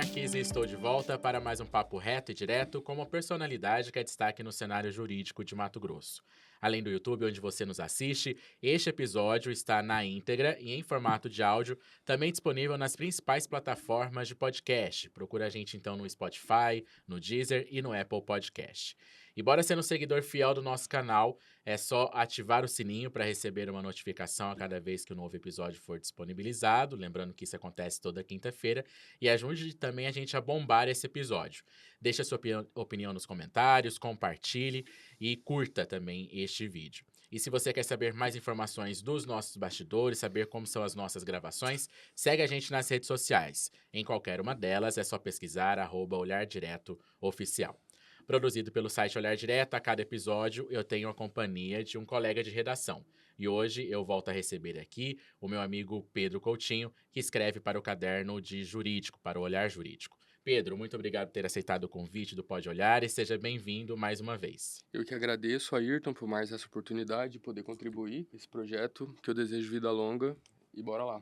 Marques e estou de volta para mais um papo reto e direto com uma personalidade que é destaque no cenário jurídico de Mato Grosso. Além do YouTube, onde você nos assiste, este episódio está na íntegra e em formato de áudio, também disponível nas principais plataformas de podcast. Procura a gente então no Spotify, no Deezer e no Apple Podcast. E bora ser um seguidor fiel do nosso canal, é só ativar o sininho para receber uma notificação a cada vez que o novo episódio for disponibilizado, lembrando que isso acontece toda quinta-feira, e ajude também a gente a bombar esse episódio. Deixe a sua opinião nos comentários, compartilhe e curta também este vídeo. E se você quer saber mais informações dos nossos bastidores, saber como são as nossas gravações, segue a gente nas redes sociais. Em qualquer uma delas é só pesquisar @Olhar Direto Oficial. Produzido pelo site Olhar Direto, a cada episódio eu tenho a companhia de um colega de redação. E hoje eu volto a receber aqui o meu amigo Pedro Coutinho, que escreve para o caderno de Jurídico, para o Olhar Jurídico. Pedro, muito obrigado por ter aceitado o convite do Pode Olhar e seja bem-vindo mais uma vez. Eu que agradeço, Ayrton, por mais essa oportunidade de poder contribuir com esse projeto, que eu desejo vida longa, e bora lá.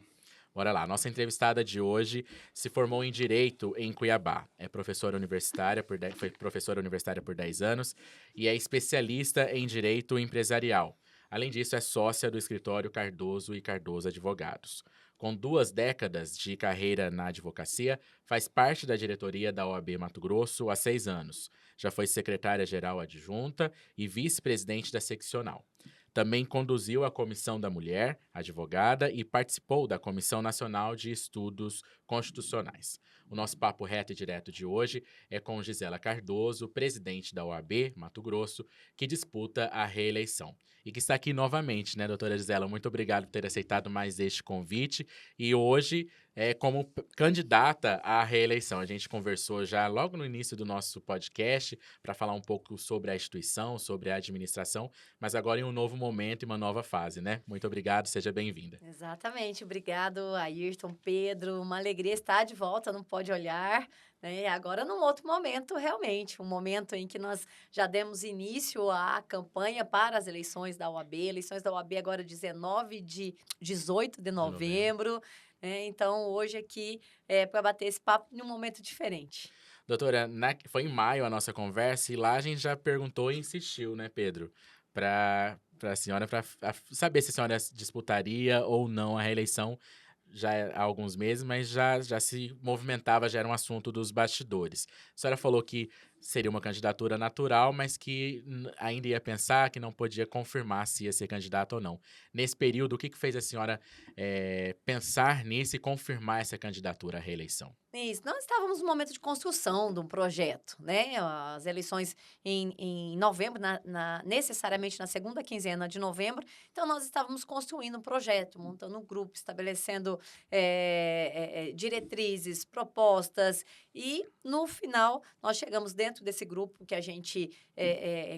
Bora lá, nossa entrevistada de hoje se formou em Direito em Cuiabá. Foi professora universitária por 10 anos e é especialista em Direito Empresarial. Além disso, é sócia do escritório Cardoso e Cardoso Advogados. Com 2 décadas de carreira na advocacia, faz parte da diretoria da OAB Mato Grosso há 6 anos. Já foi secretária-geral adjunta e vice-presidente da seccional. Também conduziu a Comissão da Mulher, advogada, e participou da Comissão Nacional de Estudos Constitucionais. O nosso papo reto e direto de hoje é com Gisela Cardoso, presidente da OAB Mato Grosso, que disputa a reeleição. E que está aqui novamente, né, doutora Gisela? Muito obrigado por ter aceitado mais este convite. E hoje, como candidata à reeleição, a gente conversou já logo no início do nosso podcast para falar um pouco sobre a instituição, sobre a administração, mas agora em um novo momento e uma nova fase, né? Muito obrigado, seja bem-vinda. Exatamente, obrigado, Ayrton, Pedro, uma alegria estar de volta, não pode olhar, né? Agora num outro momento, realmente, um momento em que nós já demos início à campanha para as eleições da OAB agora 18 de De novembro. novembro, né? Então, hoje aqui é para bater esse papo num momento diferente. Doutora, foi em maio a nossa conversa e lá a gente já perguntou e insistiu, né, Pedro, para a senhora, para saber se a senhora disputaria ou não a reeleição já há alguns meses, mas já se movimentava, já era um assunto dos bastidores. A senhora falou que seria uma candidatura natural, mas que ainda ia pensar, que não podia confirmar se ia ser candidata ou não. Nesse período, o que fez a senhora pensar nisso e confirmar essa candidatura à reeleição? Isso, nós estávamos no momento de construção de um projeto, né? As eleições em novembro, necessariamente na segunda quinzena de novembro. Então, nós estávamos construindo um projeto, montando um grupo, estabelecendo diretrizes, propostas. E, no final, nós chegamos dentro desse grupo que a gente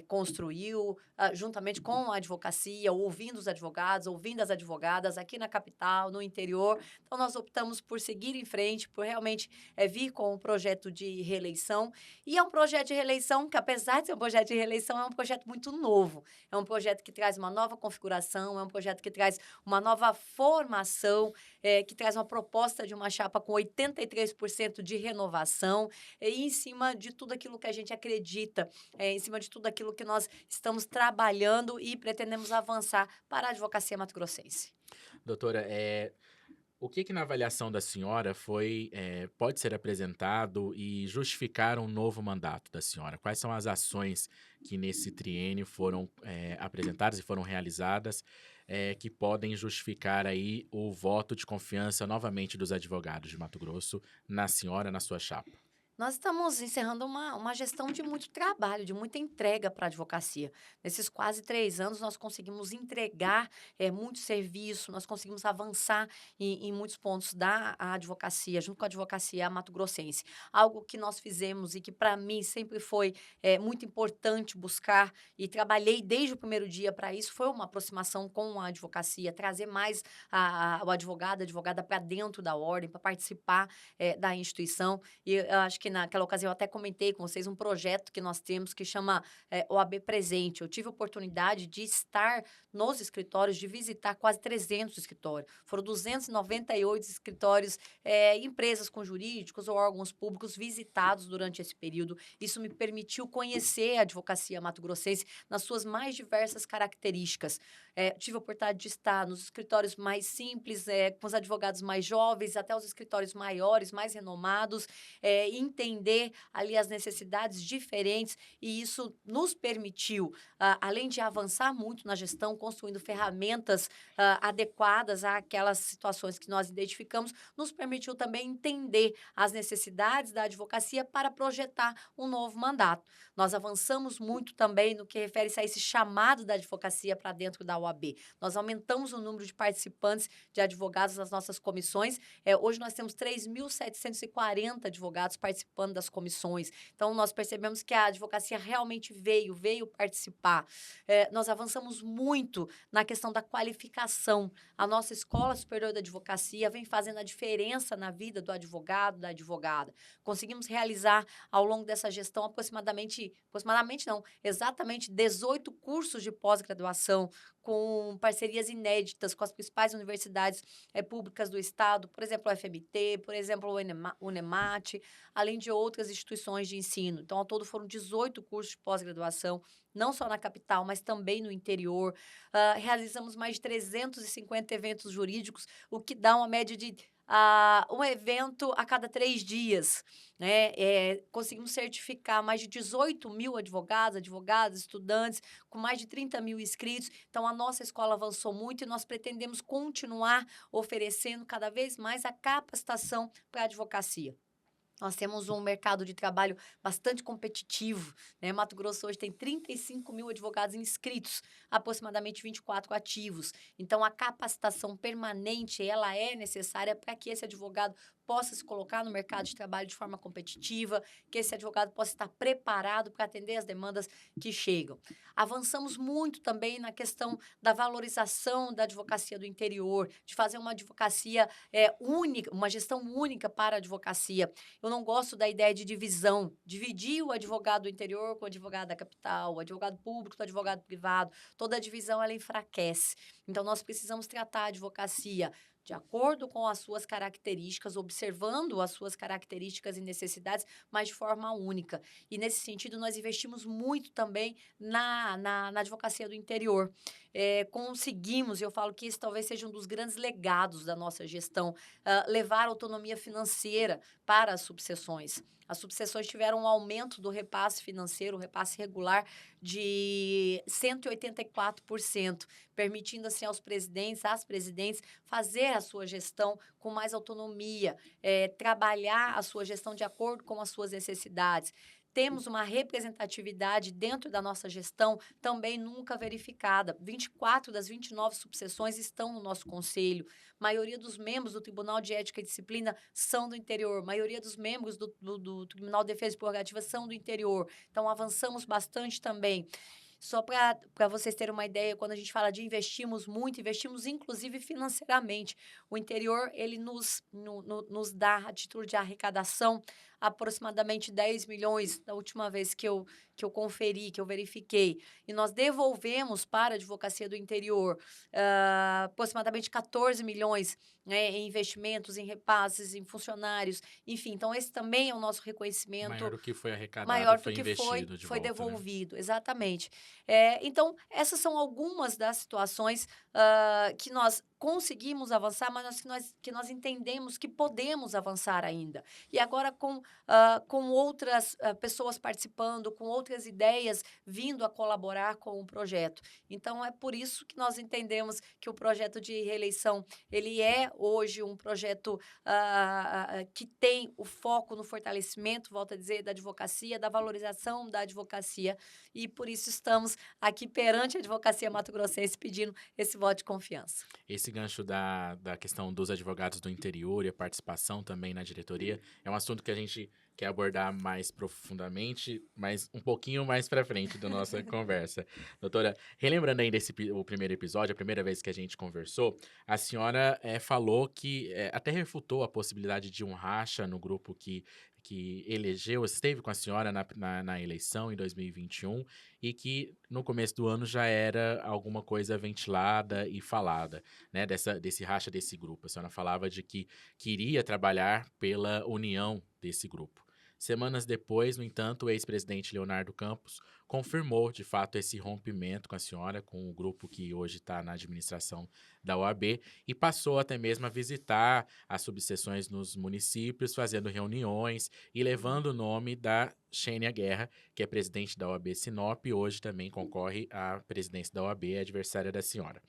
construiu, juntamente com a advocacia, ouvindo os advogados, ouvindo as advogadas aqui na capital, no interior. Então, nós optamos por seguir em frente, por realmente vir com um projeto de reeleição. E é um projeto de reeleição que, apesar de ser um projeto de reeleição, é um projeto muito novo. É um projeto que traz uma nova configuração, é um projeto que traz uma nova formação, que traz uma proposta de uma chapa com 83% de renovação, e em cima de tudo aquilo que a gente acredita, em cima de tudo aquilo que nós estamos trabalhando e pretendemos avançar para a advocacia mato-grossense. Doutora, o que na avaliação da senhora pode ser apresentado e justificar um novo mandato da senhora? Quais são as ações que nesse triênio foram apresentadas e foram realizadas que podem justificar aí o voto de confiança novamente dos advogados de Mato Grosso na senhora, na sua chapa? Nós estamos encerrando uma gestão de muito trabalho, de muita entrega para a advocacia. Nesses quase 3 anos, nós conseguimos entregar muito serviço, nós conseguimos avançar em muitos pontos da advocacia, junto com a advocacia mato-grossense. Algo que nós fizemos e que, para mim, sempre foi muito importante buscar e trabalhei desde o primeiro dia para isso, foi uma aproximação com a advocacia, trazer mais o advogado, a advogada para dentro da ordem, para participar da instituição. E eu acho que naquela ocasião eu até comentei com vocês um projeto que nós temos que chama OAB Presente. Eu tive a oportunidade de estar nos escritórios, de visitar quase 300 escritórios. Foram 298 escritórios, empresas com jurídicos ou órgãos públicos visitados durante esse período. Isso me permitiu conhecer a advocacia mato-grossense nas suas mais diversas características. Tive a oportunidade de estar nos escritórios mais simples, com os advogados mais jovens, até os escritórios maiores, mais renomados, entender ali as necessidades diferentes, e isso nos permitiu, além de avançar muito na gestão, construindo ferramentas adequadas àquelas situações que nós identificamos, nos permitiu também entender as necessidades da advocacia para projetar um novo mandato. Nós avançamos muito também no que refere-se a esse chamado da advocacia para dentro da OAB. Nós aumentamos o número de participantes de advogados nas nossas comissões. Hoje nós temos 3.740 advogados participando das comissões. Então, nós percebemos que a advocacia realmente veio participar. Nós avançamos muito na questão da qualificação. A nossa Escola Superior da Advocacia vem fazendo a diferença na vida do advogado, da advogada. Conseguimos realizar, ao longo dessa gestão, exatamente 18 cursos de pós-graduação, com parcerias inéditas com as principais universidades públicas do Estado, por exemplo, o FMT, por exemplo, o UNEMAT, além de outras instituições de ensino. Então, ao todo, foram 18 cursos de pós-graduação, não só na capital, mas também no interior. Realizamos mais de 350 eventos jurídicos, o que dá uma média de um evento a cada 3 dias. Né? Conseguimos certificar mais de 18 mil advogados, estudantes, com mais de 30 mil inscritos. Então, a nossa escola avançou muito e nós pretendemos continuar oferecendo cada vez mais a capacitação para a advocacia. Nós temos um mercado de trabalho bastante competitivo, né? Mato Grosso hoje tem 35 mil advogados inscritos, aproximadamente 24 ativos. Então, a capacitação permanente, ela é necessária para que esse advogado possa se colocar no mercado de trabalho de forma competitiva, que esse advogado possa estar preparado para atender as demandas que chegam. Avançamos muito também na questão da valorização da advocacia do interior, de fazer uma advocacia única, uma gestão única para a advocacia. Eu não gosto da ideia de divisão, dividir o advogado do interior com o advogado da capital, o advogado público com o advogado privado. Toda a divisão, ela enfraquece. Então, nós precisamos tratar a advocacia de acordo com as suas características, observando as suas características e necessidades, mas de forma única. E, nesse sentido, nós investimos muito também na advocacia do interior. Conseguimos, eu falo que esse talvez seja um dos grandes legados da nossa gestão, levar autonomia financeira para as subseções. As subseções tiveram um aumento do repasse financeiro, o repasse regular, de 184%, permitindo assim às presidentes, fazer a sua gestão com mais autonomia, trabalhar a sua gestão de acordo com as suas necessidades. Temos uma representatividade dentro da nossa gestão também nunca verificada. 24 das 29 subseções estão no nosso conselho. A maioria dos membros do Tribunal de Ética e Disciplina são do interior. A maioria dos membros do Tribunal de Defesa e Prerrogativa são do interior. Então, avançamos bastante também. Só para vocês terem uma ideia, quando a gente fala de investimos muito, investimos inclusive financeiramente. O interior, ele nos dá, a título de arrecadação, aproximadamente 10 milhões, da última vez que eu conferi, que eu verifiquei. E nós devolvemos para a advocacia do interior aproximadamente 14 milhões, né, em investimentos, em repasses, em funcionários, enfim. Então, esse também é o nosso reconhecimento. Maior do que foi arrecadado, maior do foi que investido de foi volta, né? devolvido, exatamente. Então, essas são algumas das situações que nós conseguimos avançar, mas que nós entendemos que podemos avançar ainda. E agora, com outras pessoas participando, com outras ideias vindo a colaborar com o projeto. Então, é por isso que nós entendemos que o projeto de reeleição, ele é hoje um projeto que tem o foco no fortalecimento, volto a dizer, da advocacia, da valorização da advocacia, e por isso estamos aqui perante a advocacia mato-grossense pedindo esse voto de confiança. Esse gancho da questão dos advogados do interior e a participação também na diretoria é um assunto que a gente quer abordar mais profundamente, mas um pouquinho mais para frente da nossa conversa. Doutora, relembrando ainda o primeiro episódio, a primeira vez que a gente conversou, a senhora falou que até refutou a possibilidade de um racha no grupo que elegeu, esteve com a senhora na eleição em 2021 e que no começo do ano já era alguma coisa ventilada e falada, né, desse racha desse grupo. A senhora falava de que queria trabalhar pela união desse grupo. Semanas depois, no entanto, o ex-presidente Leonardo Campos confirmou, de fato, esse rompimento com a senhora, com o grupo que hoje está na administração da OAB, e passou até mesmo a visitar as subseções nos municípios, fazendo reuniões e levando o nome da Xênia Guerra, que é presidente da OAB Sinop e hoje também concorre à presidência da OAB, adversária da senhora.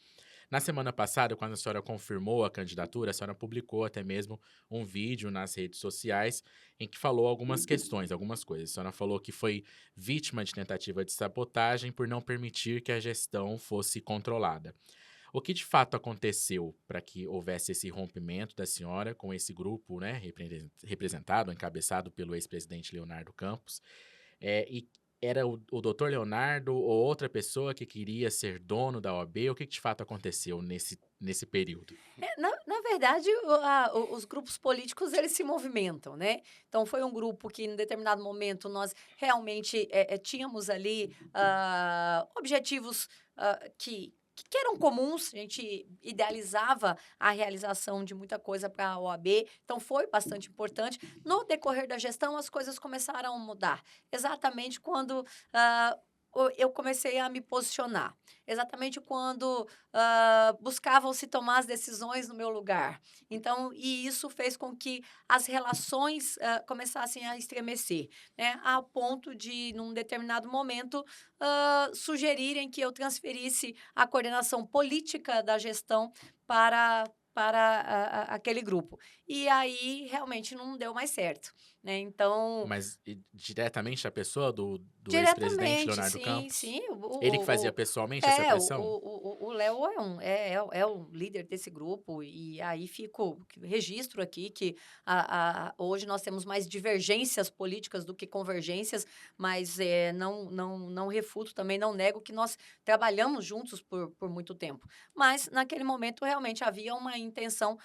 Na semana passada, quando a senhora confirmou a candidatura, a senhora publicou até mesmo um vídeo nas redes sociais em que falou algumas questões, algumas coisas. A senhora falou que foi vítima de tentativa de sabotagem por não permitir que a gestão fosse controlada. O que de fato aconteceu para que houvesse esse rompimento da senhora com esse grupo, né, representado, encabeçado pelo ex-presidente Leonardo Campos? E era o doutor Leonardo ou outra pessoa que queria ser dono da OAB? O que de fato aconteceu nesse período? Na verdade, os grupos políticos, eles se movimentam, né? Então, foi um grupo que, em determinado momento, nós realmente tínhamos ali objetivos que eram comuns, a gente idealizava a realização de muita coisa para a OAB, então foi bastante importante. No decorrer da gestão, as coisas começaram a mudar, exatamente quando eu comecei a me posicionar, exatamente quando buscavam-se tomar as decisões no meu lugar. Então, e isso fez com que as relações começassem a estremecer, né? A ponto de, num determinado momento, sugerirem que eu transferisse a coordenação política da gestão para aquele grupo. E aí, realmente, não deu mais certo, né? Então, Mas diretamente a pessoa do ex-presidente diretamente, Leonardo sim, Campos? sim. Ele que fazia pessoalmente essa pressão? O Léo é o líder desse grupo, e aí registro aqui que hoje nós temos mais divergências políticas do que convergências, mas não refuto, também não nego que nós trabalhamos juntos por muito tempo. Mas, naquele momento, realmente havia uma intenção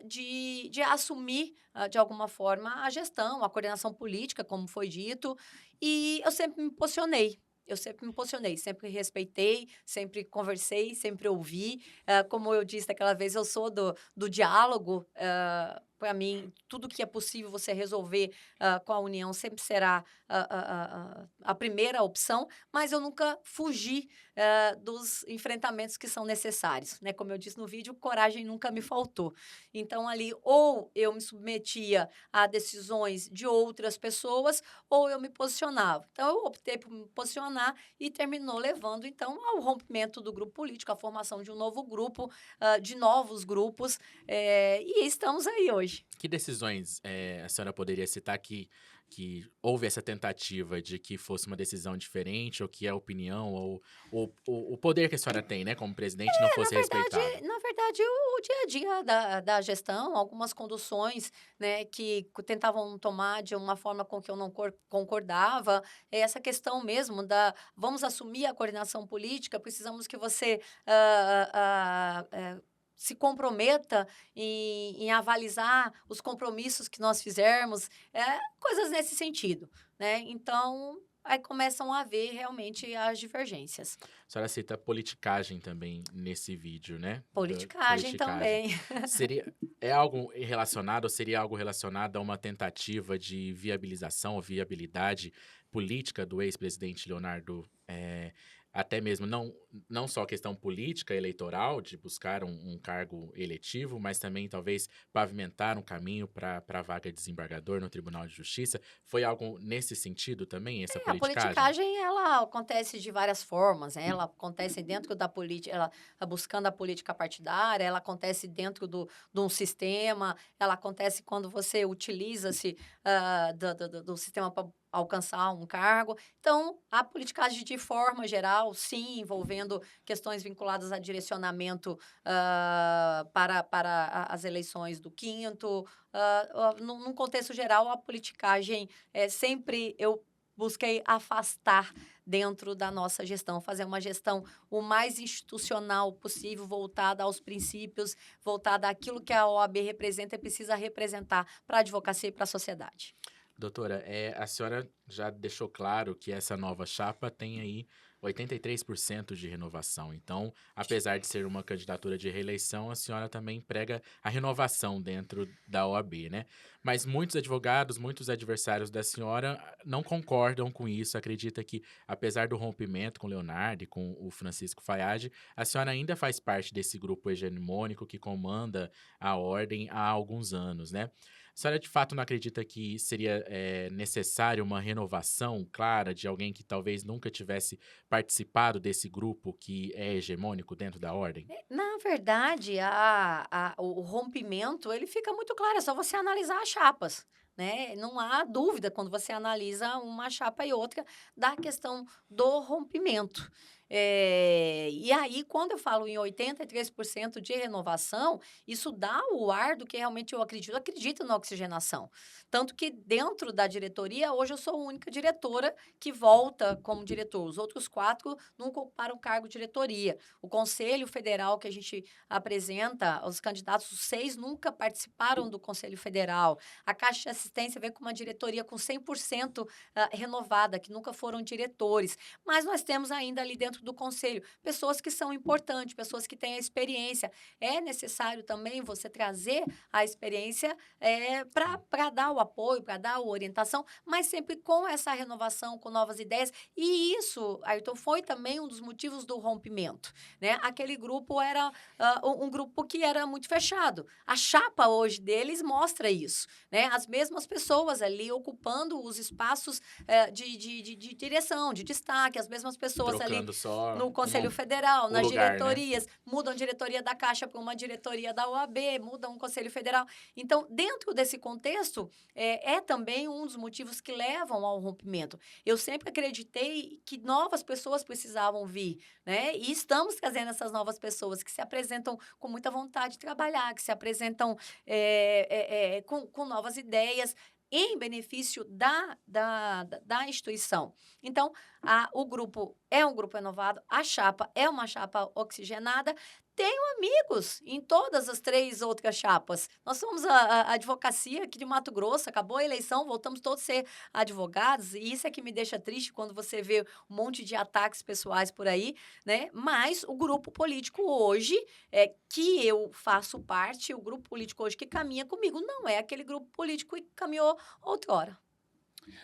de assumir, de alguma forma, a gestão, a coordenação política, como foi dito, e eu sempre me posicionei. Sempre respeitei, sempre conversei, sempre ouvi. Como eu disse daquela vez, eu sou do diálogo. Para mim, tudo que é possível você resolver com a união sempre será a primeira opção, mas eu nunca fugi dos enfrentamentos que são necessários, né? Como eu disse no vídeo, coragem nunca me faltou. Então, ali, ou eu me submetia a decisões de outras pessoas, ou eu me posicionava. Então, eu optei por me posicionar e terminou levando, então, ao rompimento do grupo político, à formação de um novo grupo, de novos grupos, e estamos aí hoje. Que decisões a senhora poderia citar que houve essa tentativa de que fosse uma decisão diferente, ou que a opinião, ou o poder que a senhora tem, né, como presidente, não fosse respeitado? Na verdade, o dia a dia da gestão, algumas conduções, né, que tentavam tomar de uma forma com que eu não concordava, essa questão mesmo vamos assumir a coordenação política, precisamos que você se comprometa em avalizar os compromissos que nós fizermos, coisas nesse sentido, né? Então, aí começam a haver realmente as divergências. A senhora cita politicagem também nesse vídeo, né? Politicagem também. É algo relacionado, ou seria algo relacionado a uma tentativa de viabilização ou viabilidade política do ex-presidente Leonardo, até mesmo não só a questão política eleitoral, de buscar um cargo eletivo, mas também talvez pavimentar um caminho para a vaga de desembargador no Tribunal de Justiça? Foi algo nesse sentido também, essa A politicagem? politicagem, ela acontece de várias formas, né? Ela acontece dentro da política, ela buscando a política partidária, ela acontece dentro de um sistema, ela acontece quando você utiliza-se do sistema alcançar um cargo. Então, a politicagem de forma geral, sim, envolvendo questões vinculadas a direcionamento para as eleições do quinto. Num contexto geral, a politicagem sempre eu busquei afastar dentro da nossa gestão, fazer uma gestão o mais institucional possível, voltada aos princípios, voltada àquilo que a OAB representa e precisa representar para a advocacia e para a sociedade. Doutora, a senhora já deixou claro que essa nova chapa tem aí 83% de renovação. Então, apesar de ser uma candidatura de reeleição, a senhora também prega a renovação dentro da OAB, né? Mas muitos advogados, muitos adversários da senhora não concordam com isso. Acredita que, apesar do rompimento com o Leonardo e com o Francisco Fayad, a senhora ainda faz parte desse grupo hegemônico que comanda a ordem há alguns anos, né? A senhora de fato não acredita que seria necessário uma renovação clara de alguém que talvez nunca tivesse participado desse grupo que é hegemônico dentro da ordem? Na verdade, o rompimento, ele fica muito claro, é só você analisar as chapas, né? Não há dúvida quando você analisa uma chapa e outra da questão do rompimento. E aí, quando eu falo em 83% de renovação, isso dá o ar do que realmente eu acredito. Eu acredito na oxigenação. Tanto que dentro da diretoria, hoje eu sou a única diretora que volta como diretor. Os outros 4 nunca ocuparam o cargo de diretoria. O Conselho Federal que a gente apresenta, os candidatos, os 6 nunca participaram do Conselho Federal. A Caixa de Assistência veio com uma diretoria com 100% renovada, que nunca foram diretores. Mas nós temos ainda ali dentro do Conselho pessoas que são importantes, pessoas que têm a experiência. É necessário também você trazer a experiência para dar o apoio, para dar a orientação, mas sempre com essa renovação, com novas ideias. E isso, Ayrton, foi também um dos motivos do rompimento, né? Aquele grupo era um grupo que era muito fechado. A chapa hoje deles mostra isso, né? As mesmas pessoas ali ocupando os espaços de direção, de destaque, as mesmas pessoas ali Trocando só no Conselho Federal, o nas lugar, né? diretorias, mudam a diretoria da Caixa para uma diretoria da OAB, mudam o Conselho Federal. Então, dentro desse contexto, é também um dos motivos que levam ao rompimento. Eu sempre acreditei que novas pessoas precisavam vir, né? E estamos trazendo essas novas pessoas que se apresentam com muita vontade de trabalhar, que se apresentam com novas ideias em benefício da instituição. Então, o grupo é um grupo renovado, a chapa é uma chapa oxigenada. Tenho amigos em todas as 3 outras chapas. Nós somos a advocacia aqui de Mato Grosso, acabou a eleição, voltamos todos a ser advogados, e isso é que me deixa triste quando você vê um monte de ataques pessoais por aí, né? Mas o grupo político hoje, que eu faço parte, o grupo político hoje que caminha comigo, não é aquele grupo político que caminhou outrora.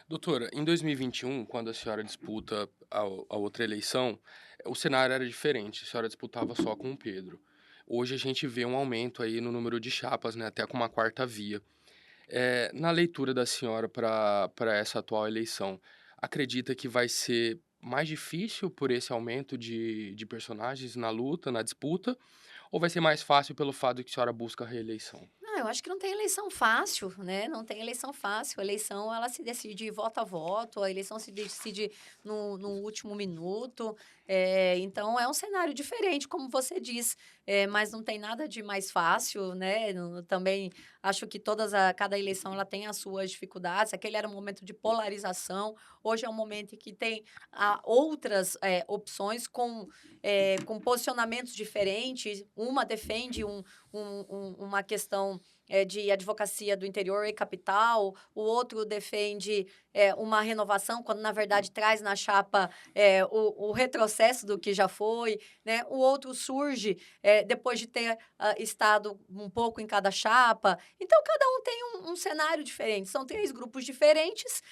Doutora, em 2021, quando a senhora disputa a outra eleição, o cenário era diferente. A senhora disputava só com o Pedro. Hoje a gente vê um aumento aí no número de chapas, né, até com uma quarta via. Na leitura da senhora para essa atual eleição, acredita que vai ser mais difícil por esse aumento de personagens na luta, na disputa, ou vai ser mais fácil pelo fato de que a senhora busca a reeleição? Eu acho que não tem eleição fácil, né? Não tem eleição fácil. A eleição, ela se decide voto a voto, a eleição se decide no último minuto. Então, é um cenário diferente, como você diz, mas não tem nada de mais fácil, né? Também acho que cada eleição ela tem as suas dificuldades. Aquele era um momento de polarização, hoje é um momento em que tem outras opções com posicionamentos diferentes. Uma defende uma questão de advocacia do interior e capital, o outro defende uma renovação, quando na verdade traz na chapa o retrocesso do que já foi, né? O outro surge depois de ter estado um pouco em cada chapa. Então, cada um tem um cenário diferente. São 3 grupos diferentes,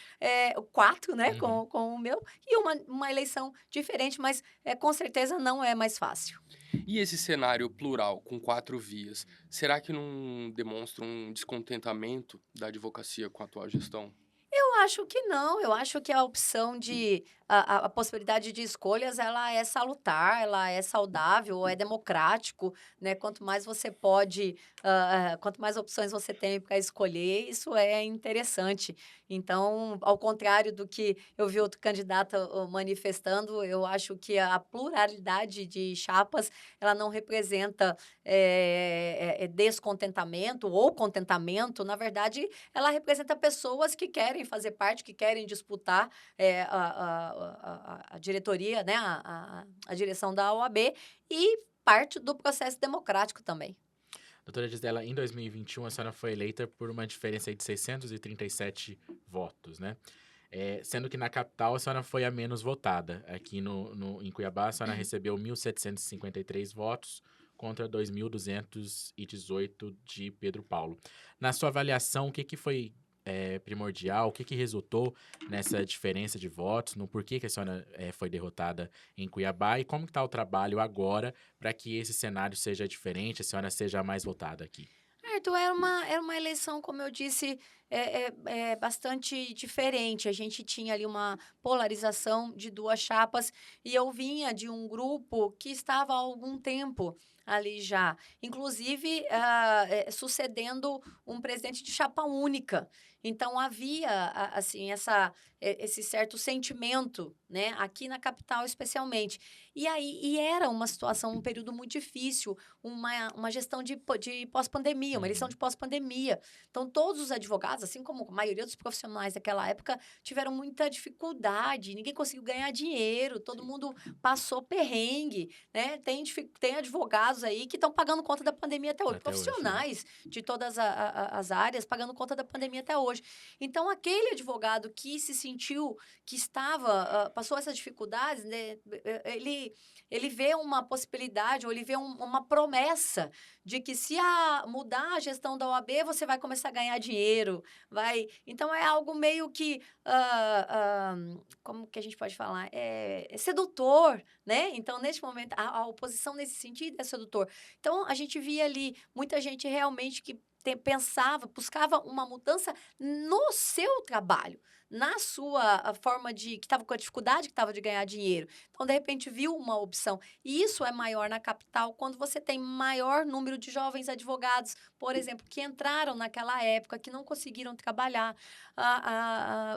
4, né, Uhum. com o meu, e uma eleição diferente, mas com certeza não é mais fácil. E esse cenário plural, com 4 vias, será que não demonstra um descontentamento da advocacia com a atual gestão? Eu acho que não, eu acho que a opção de a possibilidade de escolhas, ela é salutar, ela é saudável, é democrático, né, quanto mais você pode, quanto mais opções você tem para escolher, isso é interessante. Então, ao contrário do que eu vi outro candidato, manifestando, eu acho que a pluralidade de chapas, ela não representa, descontentamento ou contentamento, na verdade, ela representa pessoas que querem fazer parte, que querem disputar a diretoria, né, a direção da OAB e parte do processo democrático também. Doutora Gisela, em 2021 a senhora foi eleita por uma diferença aí de 637 votos, né? Sendo que na capital a senhora foi a menos votada. Aqui em Cuiabá a senhora recebeu 1.753 votos contra 2.218 de Pedro Paulo. Na sua avaliação, o que foi primordial? O que resultou nessa diferença de votos? No porquê que a senhora foi derrotada em Cuiabá? E como que está o trabalho agora para que esse cenário seja diferente, a senhora seja a mais votada aqui? Arthur, era uma eleição, como eu disse, bastante diferente. A gente tinha ali uma polarização de duas chapas e eu vinha de um grupo que estava há algum tempo ali já, inclusive sucedendo um presidente de chapa única. Então havia assim esse certo sentimento, né, aqui na capital especialmente. E era uma situação, um período muito difícil, uma gestão de pós-pandemia, uma eleição Uhum. de pós-pandemia. Então, todos os advogados, assim como a maioria dos profissionais daquela época, tiveram muita dificuldade, ninguém conseguiu ganhar dinheiro, todo mundo passou perrengue, né? Tem advogados aí que estão pagando conta da pandemia até hoje, Até hoje, né? profissionais de todas as áreas pagando conta da pandemia até hoje. Então, aquele advogado que se sentiu que passou essas dificuldades, né? Ele vê uma possibilidade, ou ele vê uma promessa de que se mudar a gestão da OAB, você vai começar a ganhar dinheiro, vai. Então é algo meio que, como que a gente pode falar? É sedutor, né? Então, neste momento, a oposição nesse sentido é sedutor. Então, a gente via ali muita gente realmente que pensava, buscava uma mudança no seu trabalho, na sua forma que estava com a dificuldade que estava de ganhar dinheiro. Então, de repente, viu uma opção. E isso é maior na capital quando você tem maior número de jovens advogados, por exemplo, que entraram naquela época, que não conseguiram trabalhar.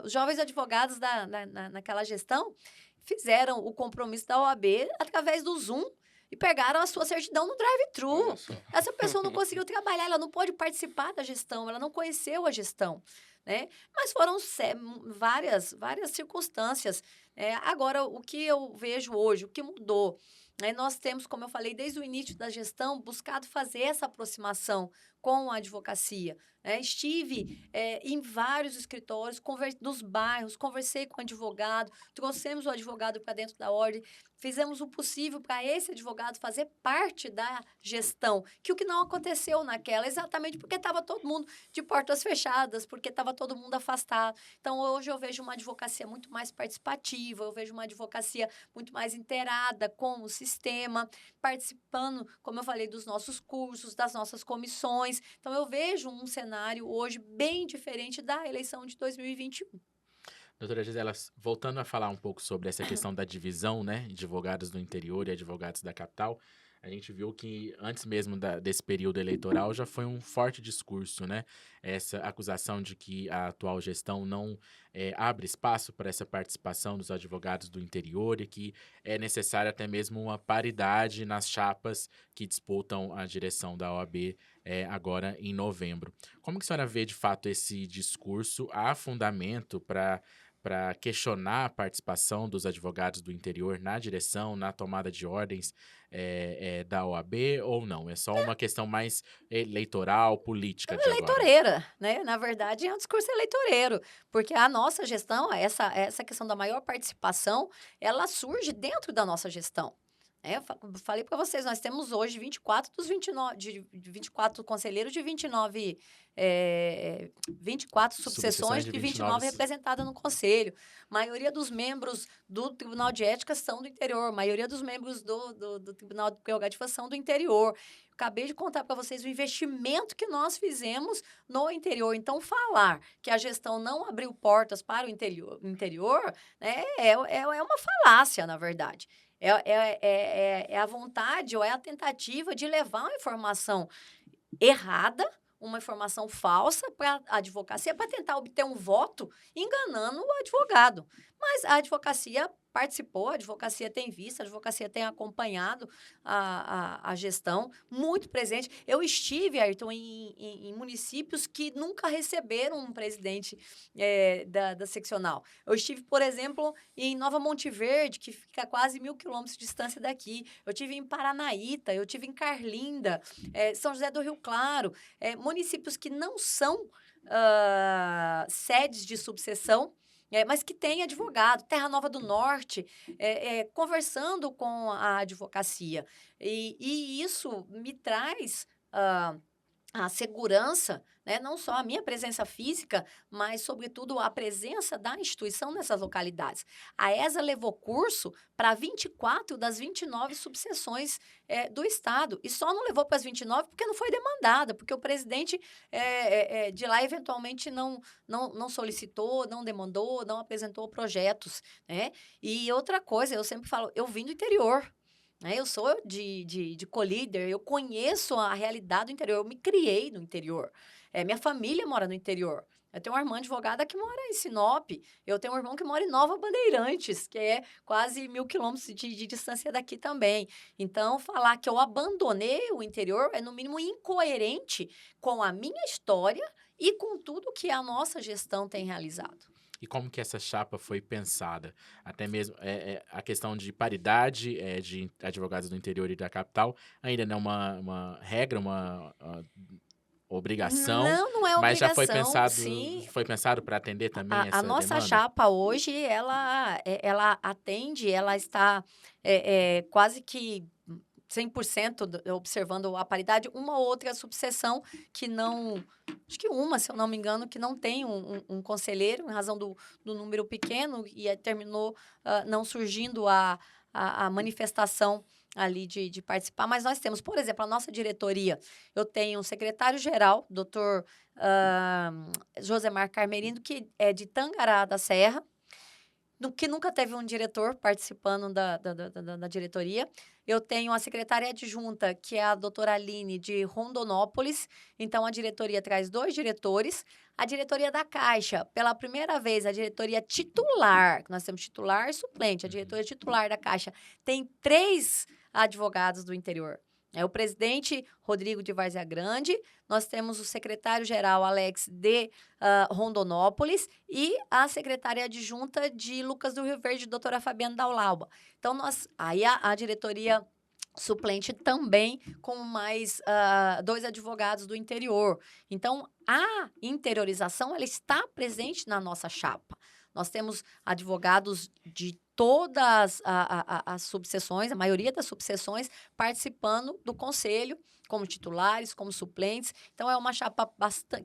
Os jovens advogados naquela gestão fizeram o compromisso da OAB através do Zoom e pegaram a sua certidão no Olha drive-thru. só. Essa pessoa não conseguiu trabalhar, ela não pôde participar da gestão, ela não conheceu a gestão, né? Mas foram várias circunstâncias. Agora, o que eu vejo hoje, o que mudou? Nós temos, como eu falei, desde o início da gestão, buscado fazer essa aproximação com a advocacia. Estive em vários escritórios, dos bairros, conversei com o advogado, trouxemos o advogado para dentro da ordem, fizemos o possível para esse advogado fazer parte da gestão, que o que não aconteceu naquela, exatamente porque estava todo mundo de portas fechadas, porque estava todo mundo afastado. Então, hoje eu vejo uma advocacia muito mais participativa, eu vejo uma advocacia muito mais inteirada com o sistema, participando, como eu falei, dos nossos cursos, das nossas comissões. Então, eu vejo um cenário hoje bem diferente da eleição de 2021. Doutora Gisela, voltando a falar um pouco sobre essa questão da divisão, né, advogados do interior e advogados da capital, a gente viu que antes mesmo desse período eleitoral já foi um forte discurso, né, essa acusação de que a atual gestão não abre espaço para essa participação dos advogados do interior e que é necessária até mesmo uma paridade nas chapas que disputam a direção da OAB agora em novembro. Como que a senhora vê de fato esse discurso? Há fundamento para questionar a participação dos advogados do interior na direção, na tomada de ordens da OAB ou não? É só uma questão mais eleitoral, política de agora? Eleitoreira, né? Na verdade, é um discurso eleitoreiro, porque a nossa gestão, essa questão da maior participação, ela surge dentro da nossa gestão. Eu falei para vocês, nós temos hoje 24 dos 29, de 24 conselheiros de 29 24 subseções de e 29 29 representadas no conselho. Maioria dos membros do Tribunal de Ética são do interior. Maioria dos membros do Tribunal de Prerrogativas são do interior. Acabei de contar para vocês o investimento que nós fizemos no interior. Então, falar que a gestão não abriu portas para o interior é uma falácia, na verdade. É a vontade ou é a tentativa de levar uma informação errada, uma informação falsa para a advocacia, para tentar obter um voto enganando o advogado. Mas a advocacia participou, a advocacia tem visto, a advocacia tem acompanhado a gestão, muito presente. Eu estive, Ayrton, em municípios que nunca receberam um presidente da seccional. Eu estive, por exemplo, em Nova Monte Verde, que fica a quase 1.000 quilômetros de distância daqui. Eu estive em Paranaíta, eu estive em Carlinda, São José do Rio Claro, municípios que não são sedes de subseção, mas que tem advogado, Terra Nova do Norte, conversando com a advocacia. E isso me traz a segurança, né? Não só a minha presença física, mas, sobretudo, a presença da instituição nessas localidades. A ESA levou curso para 24 das 29 subseções do Estado. E só não levou para as 29 porque não foi demandada, porque o presidente de lá, eventualmente, não solicitou, não demandou, não apresentou projetos, né? E outra coisa, eu sempre falo, eu vim do interior. Eu sou de colíder, eu conheço a realidade do interior, eu me criei no interior. Minha família mora no interior. Eu tenho uma irmã advogada que mora em Sinop, eu tenho um irmão que mora em Nova Bandeirantes, que é quase 1.000 quilômetros de distância daqui também. Então, falar que eu abandonei o interior é, no mínimo, incoerente com a minha história e com tudo que a nossa gestão tem realizado. E como que essa chapa foi pensada? Até mesmo a questão de paridade de advogados do interior e da capital ainda não é uma regra, uma obrigação, Não é mas já obrigação, sim. foi pensado para atender também A essa nossa demanda? chapa hoje, ela atende, ela está quase que 100% observando a paridade, uma ou outra subseção que não... Acho que uma, se eu não me engano, que não tem um conselheiro, em razão do número pequeno, e terminou não surgindo a manifestação ali de participar. Mas nós temos, por exemplo, a nossa diretoria. Eu tenho um secretário-geral, doutor Josemar Carmerindo, que é de Tangará da Serra, que nunca teve um diretor participando da diretoria. Eu tenho a secretária adjunta, que é a doutora Aline, de Rondonópolis. Então, a diretoria traz 2 diretores. A diretoria da Caixa, pela primeira vez, a diretoria titular, nós temos titular e suplente, a diretoria titular da Caixa tem 3 advogados do interior. O presidente Rodrigo de Várzea Grande, nós temos o secretário-geral Alex de Rondonópolis e a secretária adjunta de Lucas do Rio Verde, doutora Fabiana Daulauba. Então, aí a diretoria suplente também com mais 2 advogados do interior. Então, a interiorização ela está presente na nossa chapa. Nós temos advogados de todas as subseções, a maioria das subseções, participando do conselho, como titulares, como suplentes. Então, é uma chapa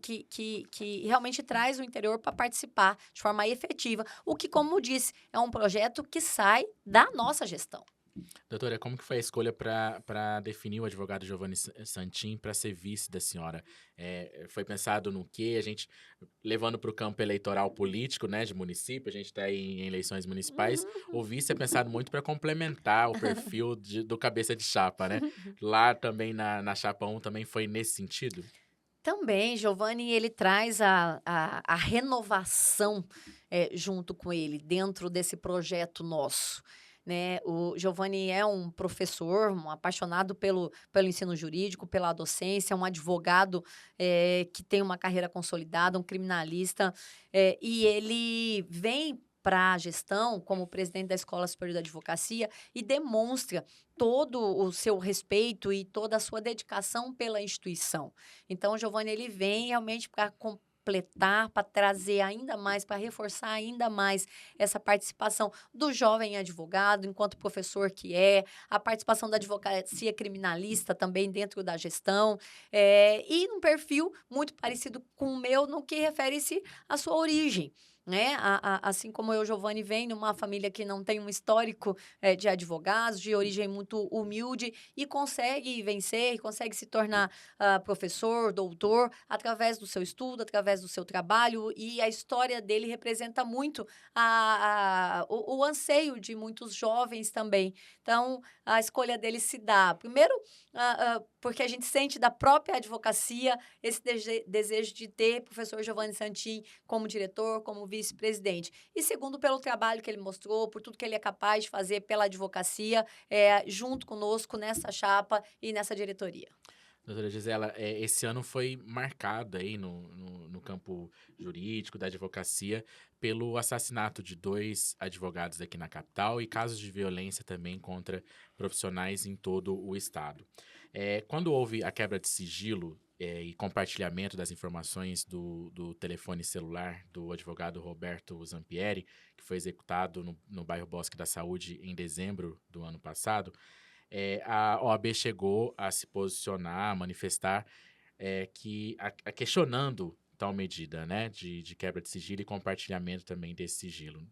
que realmente traz o interior para participar de forma efetiva. O que, como disse, é um projeto que sai da nossa gestão. Doutora, como que foi a escolha para definir o advogado Giovanni Santin para ser vice da senhora? Foi pensado no quê? A gente, levando para o campo eleitoral político, né, de município, a gente está em eleições municipais, o vice é pensado muito para complementar o perfil do cabeça de chapa, né? Lá também, na chapa 1, também foi nesse sentido? Também, Giovanni, ele traz a renovação junto com ele, dentro desse projeto nosso. Né? O Giovanni é um professor, um apaixonado pelo ensino jurídico, pela docência, um advogado que tem uma carreira consolidada, um criminalista, e ele vem para a gestão como presidente da Escola Superior da Advocacia e demonstra todo o seu respeito e toda a sua dedicação pela instituição. Então, o Giovanni ele vem realmente para complementar completar, para trazer ainda mais, para reforçar ainda mais essa participação do jovem advogado, enquanto professor que é, a participação da advocacia criminalista também dentro da gestão, e num perfil muito parecido com o meu no que refere-se à sua origem. Né? Assim como eu, Giovanni, venho de uma família que não tem um histórico de advogados, de origem muito humilde, e consegue vencer, consegue se tornar professor, doutor, através do seu estudo, através do seu trabalho, e a história dele representa muito o anseio de muitos jovens também. Então, a escolha dele se dá, primeiro, porque a gente sente da própria advocacia esse desejo de ter o professor Giovanni Santin como diretor, como vice-presidente. E segundo, pelo trabalho que ele mostrou, por tudo que ele é capaz de fazer pela advocacia, junto conosco nessa chapa e nessa diretoria. Doutora Gisela, esse ano foi marcado aí no campo jurídico da advocacia pelo assassinato de 2 advogados aqui na capital e casos de violência também contra profissionais em todo o estado. Quando houve a quebra de sigilo e compartilhamento das informações do telefone celular do advogado Roberto Zampieri, que foi executado no bairro Bosque da Saúde em dezembro do ano passado, a OAB chegou a se posicionar, a manifestar questionando tal medida, né, de quebra de sigilo e compartilhamento também desse sigilo.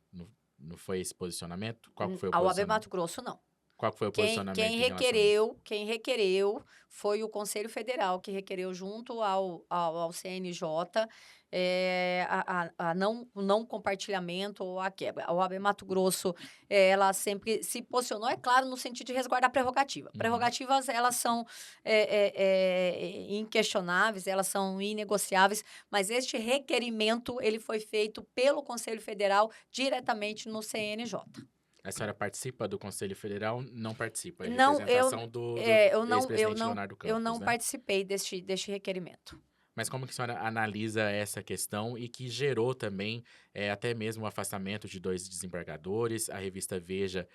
Não foi esse posicionamento? Qual que foi o A OAB posicionamento? Mato Grosso, não. Qual que foi o posicionamento Quem em relação a isso? requereu foi o Conselho Federal, que requereu junto ao CNJ o não compartilhamento ou a quebra. A OAB Mato Grosso, ela sempre se posicionou, é claro, no sentido de resguardar a prerrogativa. Uhum. Prerrogativas, elas são inquestionáveis, elas são inegociáveis, mas este requerimento, ele foi feito pelo Conselho Federal diretamente no CNJ. A senhora participa do Conselho Federal? Não participa. É Não, representação do ex-presidente Leonardo eu Campos, não né? participei deste requerimento. Mas como que a senhora analisa essa questão e que gerou também até mesmo o afastamento de 2 desembargadores? A revista Veja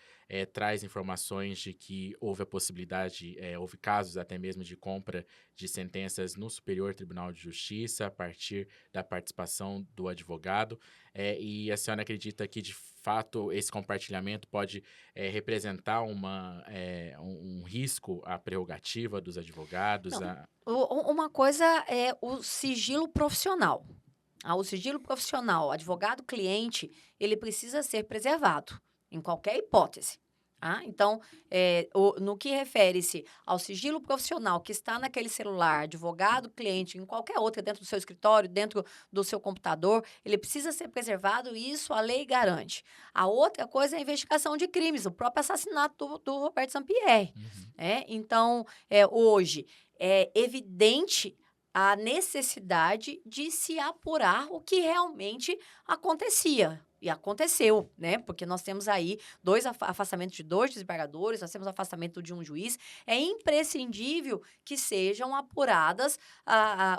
traz informações de que houve a possibilidade, houve casos até mesmo de compra de sentenças no Superior Tribunal de Justiça a partir da participação do advogado. E a senhora acredita que, de fato, esse compartilhamento pode representar um risco à prerrogativa dos advogados? Não. Uma coisa é o sigilo profissional. O sigilo profissional, advogado-cliente, ele precisa ser preservado, em qualquer hipótese. Então, no que refere-se ao sigilo profissional que está naquele celular, advogado, cliente, em qualquer outra, dentro do seu escritório, dentro do seu computador, ele precisa ser preservado e isso a lei garante. A outra coisa é a investigação de crimes, o próprio assassinato do Roberto Zampieri. Uhum. Então, hoje, é evidente a necessidade de se apurar o que realmente acontecia. E aconteceu, né? Porque nós temos aí afastamentos de 2 desembargadores, nós temos afastamento de um juiz. É imprescindível que sejam apuradas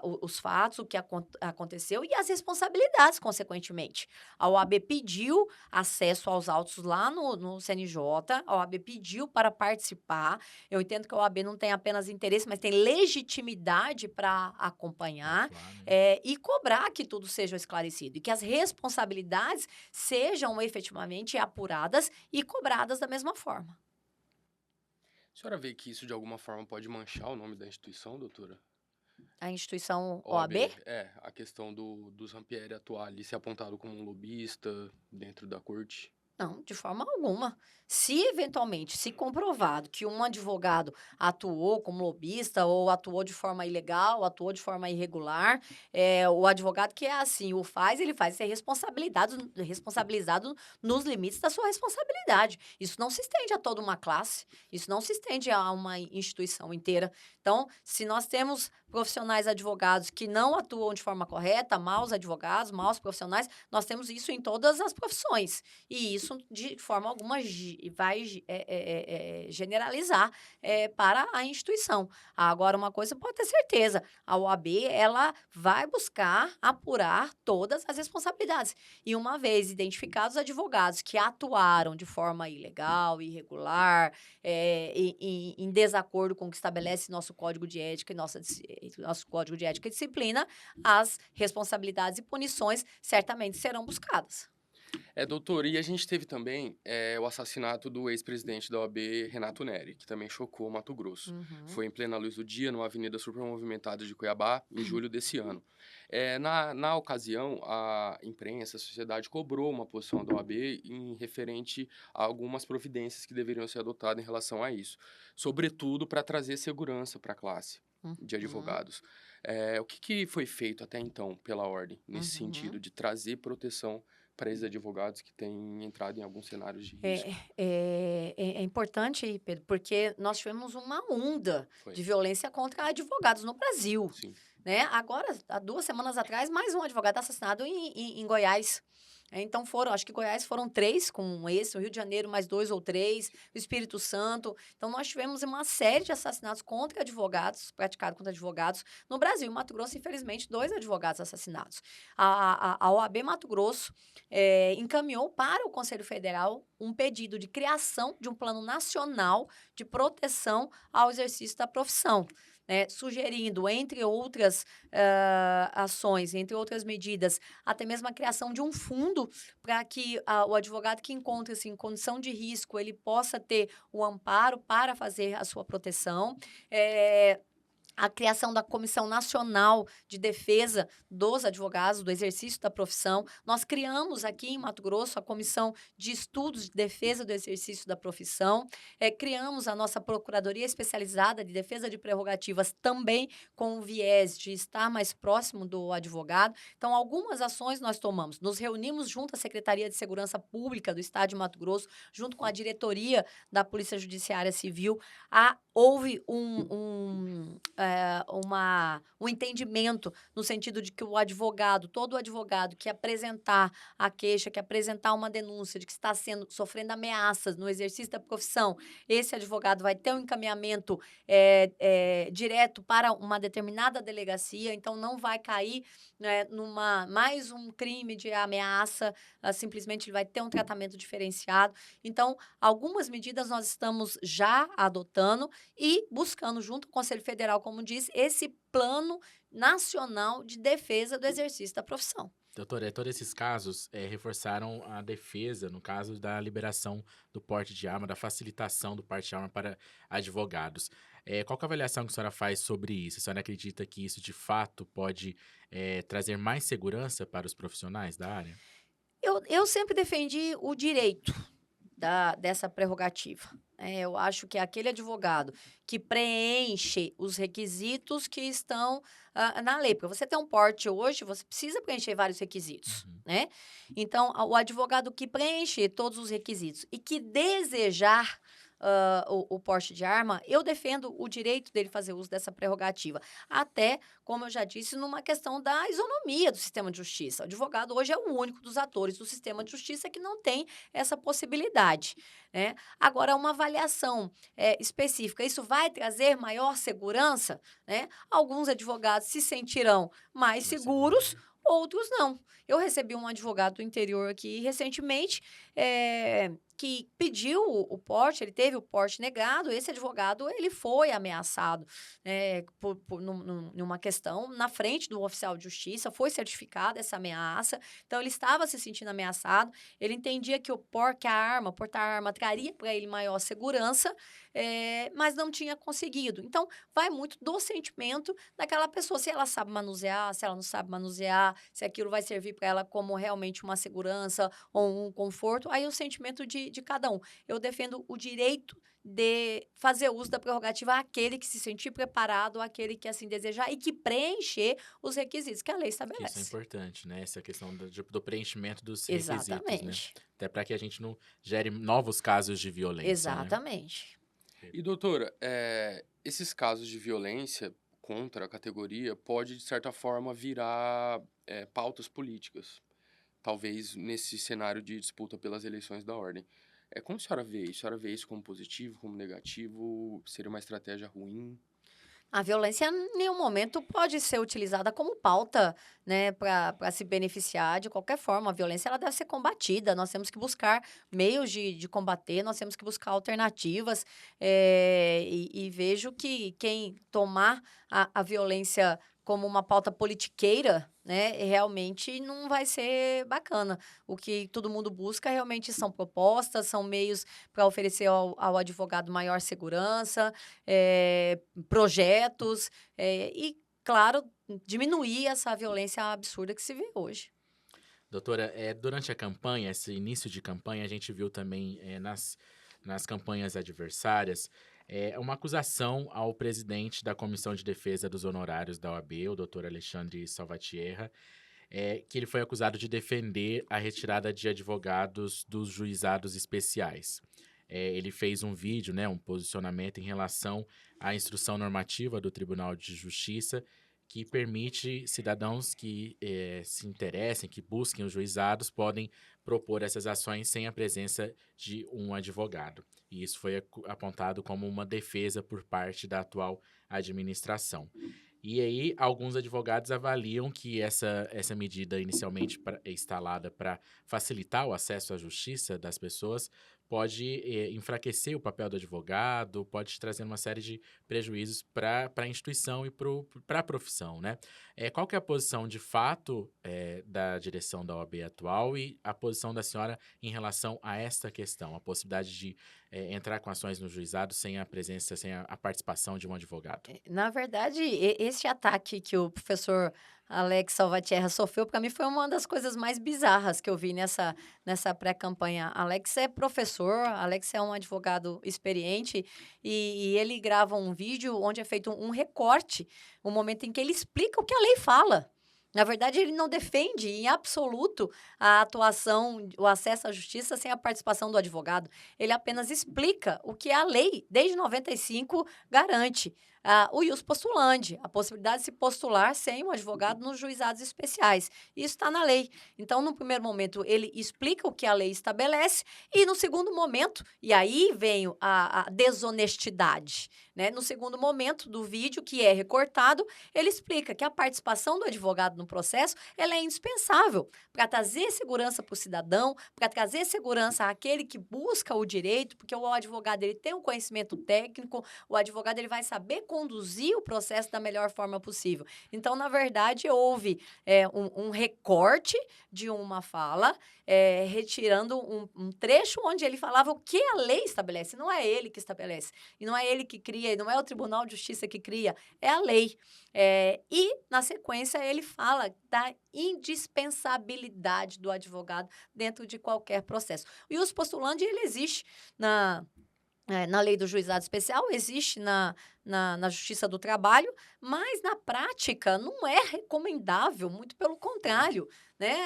os fatos, o que aconteceu e as responsabilidades, consequentemente. A OAB pediu acesso aos autos lá no CNJ, a OAB pediu para participar. Eu entendo que a OAB não tem apenas interesse, mas tem legitimidade para acompanhar e cobrar que tudo seja esclarecido e que as responsabilidades sejam efetivamente apuradas e cobradas da mesma forma. A senhora vê que isso de alguma forma pode manchar o nome da instituição, doutora? A instituição OAB? A questão do Zampieri atuar ali, ser apontado como um lobista dentro da corte. Não, de forma alguma. Se eventualmente se comprovado que um advogado atuou como lobista ou atuou de forma ilegal, atuou de forma irregular, o advogado que é assim, ele faz ser responsabilizado nos limites da sua responsabilidade. Isso não se estende a toda uma classe, isso não se estende a uma instituição inteira. Então, se nós temos profissionais advogados que não atuam de forma correta, maus advogados, maus profissionais, nós temos isso em todas as profissões. E isso, de forma alguma, vai generalizar para a instituição. Agora, uma coisa pode ter certeza, a OAB ela vai buscar apurar todas as responsabilidades. E uma vez identificados os advogados que atuaram de forma ilegal, irregular, em desacordo com o que estabelece nosso Código de Ética e nossa respeito ao nosso Código de Ética e Disciplina, as responsabilidades e punições certamente serão buscadas. Doutor, e a gente teve também o assassinato do ex-presidente da OAB, Renato Neri, que também chocou Mato Grosso. Uhum. Foi em plena luz do dia, numa avenida super movimentada de Cuiabá, em julho desse ano. Na ocasião, a imprensa, a sociedade cobrou uma posição da OAB em referente a algumas providências que deveriam ser adotadas em relação a isso, sobretudo para trazer segurança para a classe de Uhum. advogados. O que foi feito até então pela ordem, nesse Uhum. sentido, de trazer proteção para esses advogados que têm entrado em alguns cenários de É, risco? é importante, Pedro, porque nós tivemos uma onda Foi, de violência contra advogados no Brasil, sim. né? Agora, há 2 semanas atrás, mais um advogado assassinado em Goiás. Então acho que Goiás foram 3 com esse, o Rio de Janeiro mais 2 ou 3, o Espírito Santo. Então nós tivemos uma série de assassinatos contra advogados, praticados contra advogados no Brasil. Em Mato Grosso, infelizmente, 2 advogados assassinados. A OAB Mato Grosso encaminhou para o Conselho Federal um pedido de criação de um plano nacional de proteção ao exercício da profissão, né, sugerindo, entre outras ações, entre outras medidas, até mesmo a criação de um fundo para que o advogado que encontra-se em condição de risco, ele possa ter o amparo para fazer a sua proteção. A criação da Comissão Nacional de Defesa dos Advogados, do exercício da profissão. Nós criamos aqui em Mato Grosso a Comissão de Estudos de Defesa do Exercício da Profissão. Criamos a nossa Procuradoria Especializada de Defesa de Prerrogativas, também com o viés de estar mais próximo do advogado. Então, algumas ações nós tomamos. Nos reunimos junto à Secretaria de Segurança Pública do Estado de Mato Grosso, junto com a diretoria da Polícia Judiciária Civil. Houve um entendimento no sentido de que todo advogado que apresentar a queixa, que apresentar uma denúncia de que está sofrendo ameaças no exercício da profissão, esse advogado vai ter um encaminhamento direto para uma determinada delegacia, então não vai cair, né, mais um crime de ameaça, simplesmente ele vai ter um tratamento diferenciado. Então, algumas medidas nós estamos já adotando e buscando, junto com o Conselho Federal, como disse, esse plano nacional de defesa do exercício da profissão. Doutora, todos esses casos reforçaram a defesa, no caso da liberação do porte de arma, da facilitação do porte de arma para advogados. Qual que é a avaliação que a senhora faz sobre isso? A senhora acredita que isso, de fato, pode trazer mais segurança para os profissionais da área? Eu sempre defendi o direito dessa prerrogativa. Eu acho que aquele advogado que preenche os requisitos que estão na lei, porque você tem um porte hoje, você precisa preencher vários requisitos, Uhum. né? Então, o advogado que preenche todos os requisitos e que desejar o porte de arma, eu defendo o direito dele fazer uso dessa prerrogativa. Até, como eu já disse, numa questão da isonomia do sistema de justiça. O advogado hoje é o único dos atores do sistema de justiça que não tem essa possibilidade, né? Agora, uma avaliação específica, isso vai trazer maior segurança, né? Alguns advogados se sentirão mais Mais seguros, seguros. outros não. Eu recebi um advogado do interior aqui recentemente, que pediu o porte, ele teve o porte negado. Esse advogado, ele foi ameaçado numa questão na frente do oficial de justiça, foi certificada essa ameaça, então ele estava se sentindo ameaçado, ele entendia que portar a arma traria para ele maior segurança, mas não tinha conseguido. Então, vai muito do sentimento daquela pessoa, se ela sabe manusear, se ela não sabe manusear, se aquilo vai servir para ela como realmente uma segurança ou um conforto, aí o sentimento de cada um. Eu defendo o direito de fazer uso da prerrogativa àquele que se sentir preparado, àquele que assim desejar e que preencher os requisitos que a lei Que isso é estabelece. importante, né? Essa questão do preenchimento dos requisitos, né? Exatamente. Até para que a gente não gere novos casos de violência, né? Exatamente. E, doutora, esses casos de violência contra a categoria pode, de certa forma, virar pautas políticas, talvez nesse cenário de disputa pelas eleições da ordem. Como a senhora vê isso? A senhora vê isso como positivo, como negativo? Seria uma estratégia ruim? A violência, em nenhum momento, pode ser utilizada como pauta, né, para se beneficiar de qualquer forma. A violência ela deve ser combatida. Nós temos que buscar meios de combater, nós temos que buscar alternativas. E vejo que quem tomar a violência como uma pauta politiqueira, né, realmente não vai ser bacana. O que todo mundo busca realmente são propostas, são meios para oferecer ao advogado maior segurança, projetos, e, claro, diminuir essa violência absurda que se vê hoje. Doutora, durante a campanha, esse início de campanha, a gente viu também nas campanhas adversárias uma acusação ao presidente da Comissão de Defesa dos Honorários da OAB, o doutor Alexandre Salvatierra, que ele foi acusado de defender a retirada de advogados dos juizados especiais. Ele fez um vídeo, né, um posicionamento em relação à instrução normativa do Tribunal de Justiça que permite cidadãos que se interessem, que busquem os juizados, podem propor essas ações sem a presença de um advogado. E isso foi apontado como uma defesa por parte da atual administração. E aí, alguns advogados avaliam que essa medida inicialmente instalada para facilitar o acesso à justiça das pessoas pode enfraquecer o papel do advogado, pode trazer uma série de prejuízos para a instituição e para a profissão, né? Qual que é a posição de fato da direção da OAB atual e a posição da senhora em relação a esta questão, a possibilidade de entrar com ações no juizado sem a presença, sem a participação de um advogado? Na verdade, esse ataque que o professor Alex Salvatierra sofreu, para mim, foi uma das coisas mais bizarras que eu vi nessa pré-campanha. Alex é professor, Alex é um advogado experiente e ele grava um vídeo onde é feito um recorte, um momento em que ele explica o que a lei fala. Na verdade, ele não defende em absoluto a atuação, o acesso à justiça sem a participação do advogado. Ele apenas explica o que a lei, desde 95, garante. O ius postulandi, a possibilidade de se postular sem um advogado nos juizados especiais. Isso está na lei. Então, no primeiro momento, ele explica o que a lei estabelece e, no segundo momento, e aí vem a desonestidade, né? No segundo momento do vídeo, que é recortado, ele explica que a participação do advogado no processo ela é indispensável para trazer segurança para o cidadão, para trazer segurança àquele que busca o direito, porque o advogado ele tem um conhecimento técnico, o advogado ele vai saber conduzir o processo da melhor forma possível. Então, na verdade, houve um recorte de uma fala, retirando um trecho onde ele falava o que a lei estabelece. Não é ele que estabelece, e não é ele que cria, e não é o Tribunal de Justiça que cria, é a lei. E, na sequência, ele fala da indispensabilidade do advogado dentro de qualquer processo. O ius postulandi, ele existe na lei do juizado especial, existe na Justiça do Trabalho, mas na prática não é recomendável, muito pelo contrário, né?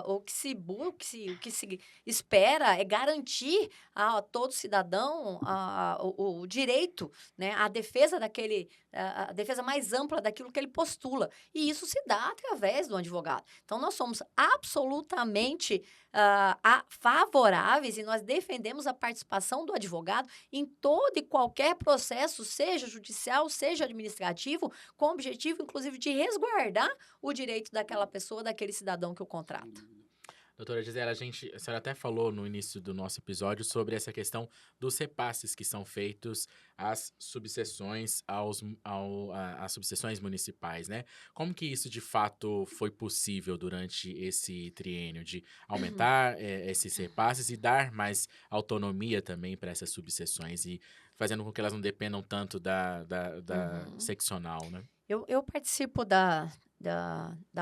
O que se espera é garantir a todo cidadão o direito, né? A defesa a defesa mais ampla daquilo que ele postula. E isso se dá através do advogado. Então, nós somos absolutamente favoráveis e nós defendemos a participação do advogado em todo e qualquer processo, seja judicial, seja administrativo, com o objetivo, inclusive, de resguardar o direito daquela pessoa, daquele cidadão que o contrata. Doutora Gisela, a senhora até falou no início do nosso episódio sobre essa questão dos repasses que são feitos às subseções, às subseções municipais, né? Como que isso, de fato, foi possível durante esse triênio, de aumentar esses repasses e dar mais autonomia também para essas subseções e fazendo com que elas não dependam tanto da seccional, né? Eu participo da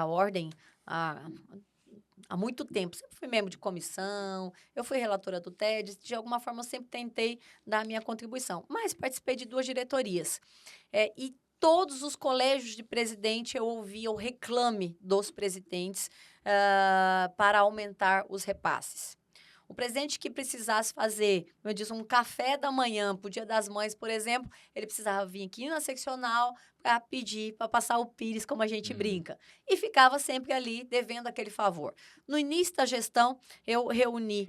ordem há muito tempo. Sempre fui membro de comissão, eu fui relatora do TED, de alguma forma eu sempre tentei dar a minha contribuição. Mas participei de 2 diretorias. E todos os colégios de presidente eu ouvia o reclame dos presidentes para aumentar os repasses. O presidente que precisasse fazer, como eu disse, um café da manhã para o Dia das Mães, por exemplo, ele precisava vir aqui na seccional para pedir, para passar o pires, como a gente brinca. E ficava sempre ali devendo aquele favor. No início da gestão, eu reuni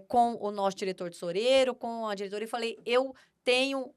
com o nosso diretor tesoureiro, com a diretoria, e falei, eu tenho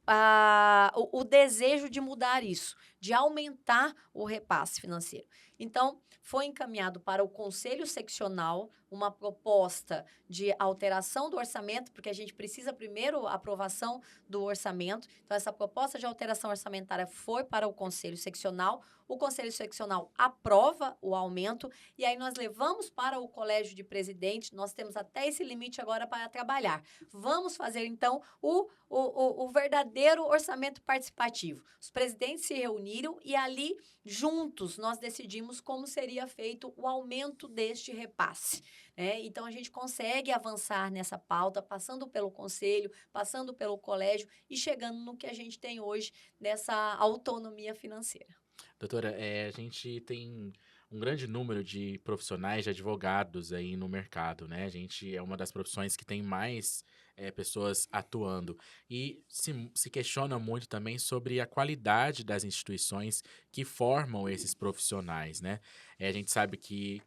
o desejo de mudar isso, de aumentar o repasse financeiro. Então, foi encaminhado para o Conselho Seccional uma proposta de alteração do orçamento, porque a gente precisa primeiro a aprovação do orçamento. Então, essa proposta de alteração orçamentária foi para o Conselho Seccional. O Conselho Seccional aprova o aumento e aí nós levamos para o Colégio de Presidente. Nós temos até esse limite agora para trabalhar. Vamos fazer, então, o verdadeiro orçamento participativo. Os presidentes se reuniram e ali, juntos, nós decidimos como seria feito o aumento deste repasse. Então, a gente consegue avançar nessa pauta, passando pelo conselho, passando pelo colégio e chegando no que a gente tem hoje, nessa autonomia financeira. Doutora, a gente tem um grande número de profissionais, de advogados aí no mercado, né? A gente é uma das profissões que tem mais pessoas atuando. E se questiona muito também sobre a qualidade das instituições que formam esses profissionais, né? A gente sabe que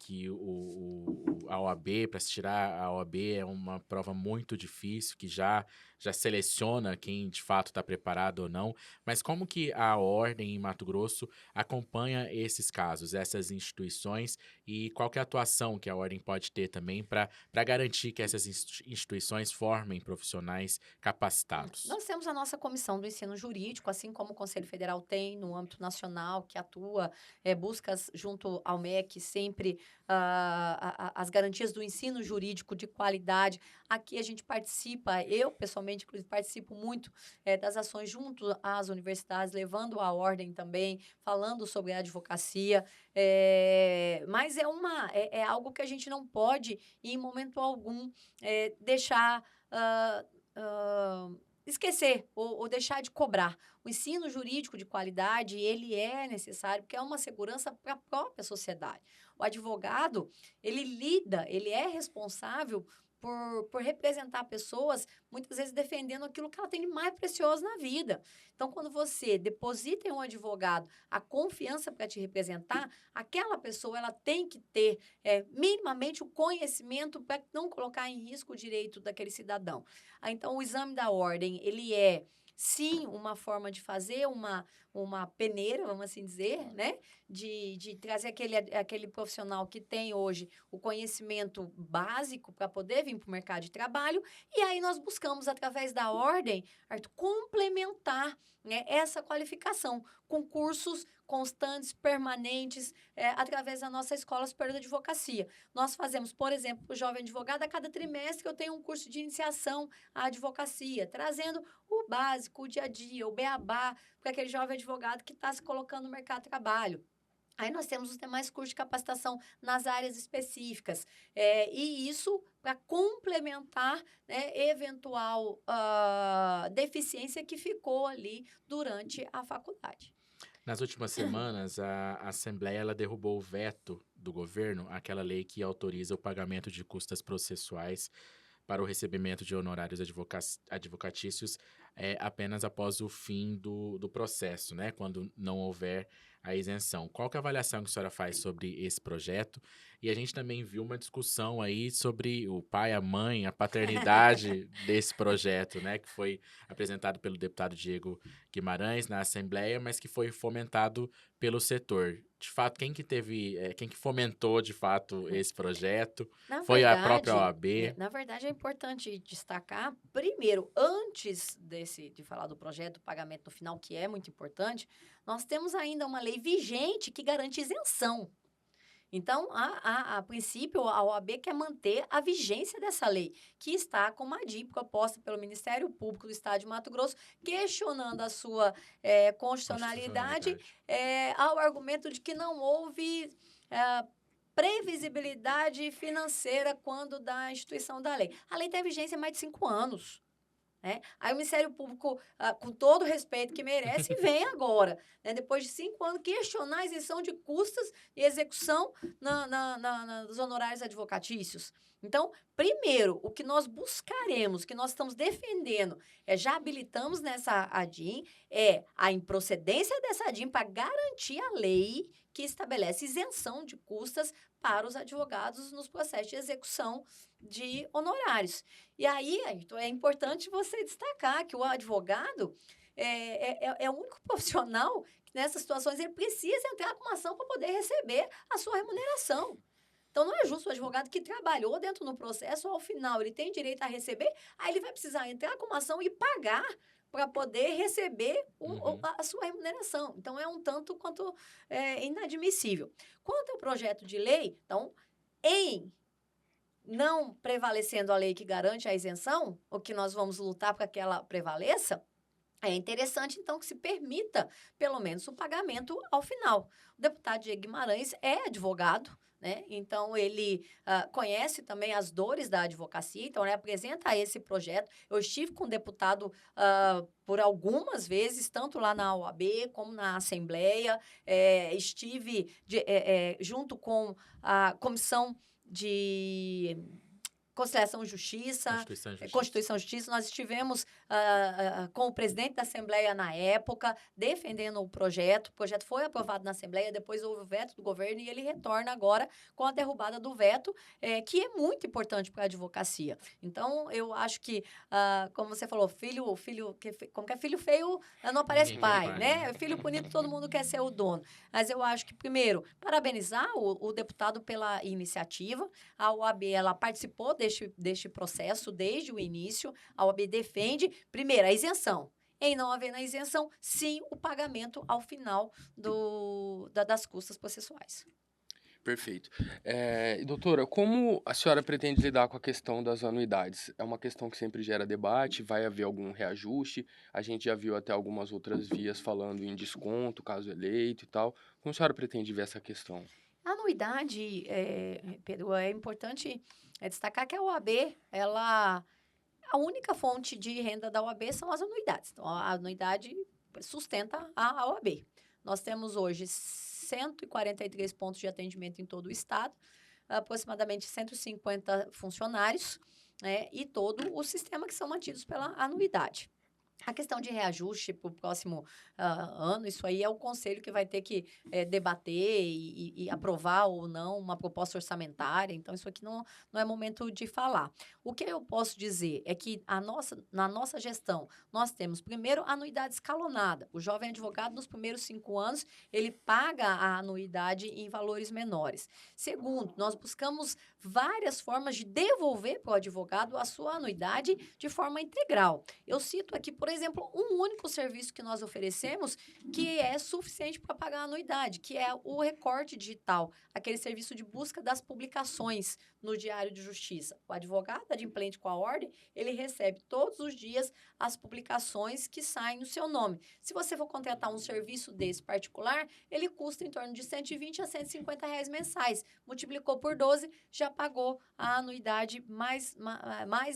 a OAB, para se tirar a OAB, é uma prova muito difícil, que já seleciona quem de fato está preparado ou não. Mas como que a Ordem em Mato Grosso acompanha esses casos, essas instituições, e qual que é a atuação que a Ordem pode ter também para garantir que essas instituições formem profissionais capacitados? Nós temos a nossa comissão do ensino jurídico, assim como o Conselho Federal tem no âmbito nacional, que atua, busca junto ao MEC sempre as garantias do ensino jurídico de qualidade. Aqui a gente participa, eu pessoalmente, inclusive, participo muito das ações junto às universidades, levando a ordem também, falando sobre a advocacia. Mas é algo que a gente não pode, em momento algum, deixar esquecer ou deixar de cobrar. O ensino jurídico de qualidade, ele é necessário porque é uma segurança para a própria sociedade. O advogado, ele é responsável por representar pessoas, muitas vezes defendendo aquilo que ela tem de mais precioso na vida. Então, quando você deposita em um advogado a confiança para te representar, aquela pessoa ela tem que ter minimamente o conhecimento para não colocar em risco o direito daquele cidadão. Então, o exame da ordem, ele é, sim, uma forma de fazer uma peneira, vamos assim dizer, né? De trazer aquele profissional que tem hoje o conhecimento básico para poder vir para o mercado de trabalho. E aí nós buscamos, através da ordem, Arthur, complementar, né, essa qualificação com cursos constantes, permanentes, através da nossa Escola Superior de Advocacia. Nós fazemos, por exemplo, para o jovem advogado, a cada trimestre eu tenho um curso de iniciação à advocacia, trazendo o básico, o dia a dia, o beabá, para aquele jovem advogado que está se colocando no mercado de trabalho. Aí nós temos os demais cursos de capacitação nas áreas específicas. E isso para complementar, né, eventual deficiência que ficou ali durante a faculdade. Nas últimas semanas, a Assembleia ela derrubou o veto do governo, aquela lei que autoriza o pagamento de custas processuais para o recebimento de honorários advocatícios apenas após o fim do processo, né? Quando não houver a isenção. Qual que é a avaliação que a senhora faz sobre esse projeto? E a gente também viu uma discussão aí sobre o pai, a mãe, a paternidade desse projeto, né? Que foi apresentado pelo deputado Diego Guimarães na Assembleia, mas que foi fomentado pelo setor. De fato, quem que fomentou de fato esse projeto? Foi a própria OAB? Na verdade, é importante destacar, primeiro, antes de falar do projeto do pagamento no final, que é muito importante, nós temos ainda uma lei vigente que garante isenção. Então, a princípio, a OAB quer manter a vigência dessa lei, que está com uma DIP proposta pelo Ministério Público do Estado de Mato Grosso, questionando a sua constitucionalidade, ao argumento de que não houve previsibilidade financeira quando da instituição da lei. A lei tem vigência há mais de 5 anos. Aí o Ministério Público, com todo o respeito que merece, vem agora, né, depois de 5 anos, questionar a isenção de custas e execução dos honorários advocatícios. Então, primeiro, o que nós buscaremos, o que nós estamos defendendo, já habilitamos nessa ADIM, é a improcedência dessa ADIM para garantir a lei que estabelece isenção de custas para os advogados nos processos de execução de honorários. E aí, Ayrton, é importante você destacar que o advogado é o único profissional que, nessas situações, ele precisa entrar com uma ação para poder receber a sua remuneração. Então, não é justo o advogado que trabalhou dentro do processo, ao final ele tem direito a receber, aí ele vai precisar entrar com uma ação e pagar para poder receber a sua remuneração. Então, é um tanto quanto inadmissível. Quanto ao projeto de lei, então, em não prevalecendo a lei que garante a isenção, o que nós vamos lutar para que ela prevaleça, é interessante, então, que se permita, pelo menos, o pagamento ao final. O deputado Diego Guimarães é advogado, né? Então, ele conhece também as dores da advocacia, então, ele apresenta esse projeto. Eu estive com o deputado por algumas vezes, tanto lá na OAB como na Assembleia, estive junto com a Comissão de Conciliação e Justiça, Constituição e Justiça. Nós estivemos com o presidente da Assembleia na época, defendendo o projeto. O projeto foi aprovado na Assembleia, depois houve o veto do governo e ele retorna agora com a derrubada do veto, que é muito importante para a advocacia. Então, eu acho que, como você falou, como que é filho feio, não aparece pai, né? Filho bonito, todo mundo quer ser o dono. Mas eu acho que, primeiro, parabenizar o deputado pela iniciativa. A OAB, ela participou deste processo desde o início. A OAB defende, primeiro, a isenção. Em não havendo a isenção, sim, o pagamento ao final das custas processuais. Perfeito. E, doutora, como a senhora pretende lidar com a questão das anuidades? É uma questão que sempre gera debate, vai haver algum reajuste? A gente já viu até algumas outras vias falando em desconto, caso eleito e tal. Como a senhora pretende ver essa questão? A anuidade, Pedro, é importante destacar que a OAB, a única fonte de renda da OAB são as anuidades. Então, a anuidade sustenta a OAB. Nós temos hoje 143 pontos de atendimento em todo o estado, aproximadamente 150 funcionários, né, e todo o sistema que são mantidos pela anuidade. A questão de reajuste para o próximo ano, isso aí é o conselho que vai ter que debater e aprovar ou não uma proposta orçamentária. Então, isso aqui não é momento de falar. O que eu posso dizer é que na nossa gestão, nós temos, primeiro, a anuidade escalonada. O jovem advogado, nos primeiros 5 anos, ele paga a anuidade em valores menores. Segundo, nós buscamos várias formas de devolver para o advogado a sua anuidade de forma integral. Eu cito aqui, por exemplo, um único serviço que nós oferecemos que é suficiente para pagar a anuidade, que é o recorte digital, aquele serviço de busca das publicações no Diário de Justiça. O advogado adimplente com a ordem, ele recebe todos os dias as publicações que saem no seu nome. Se você for contratar um serviço desse particular, ele custa em torno de R$120 a R$150 mensais. Multiplicou por 12, já pagou a anuidade mais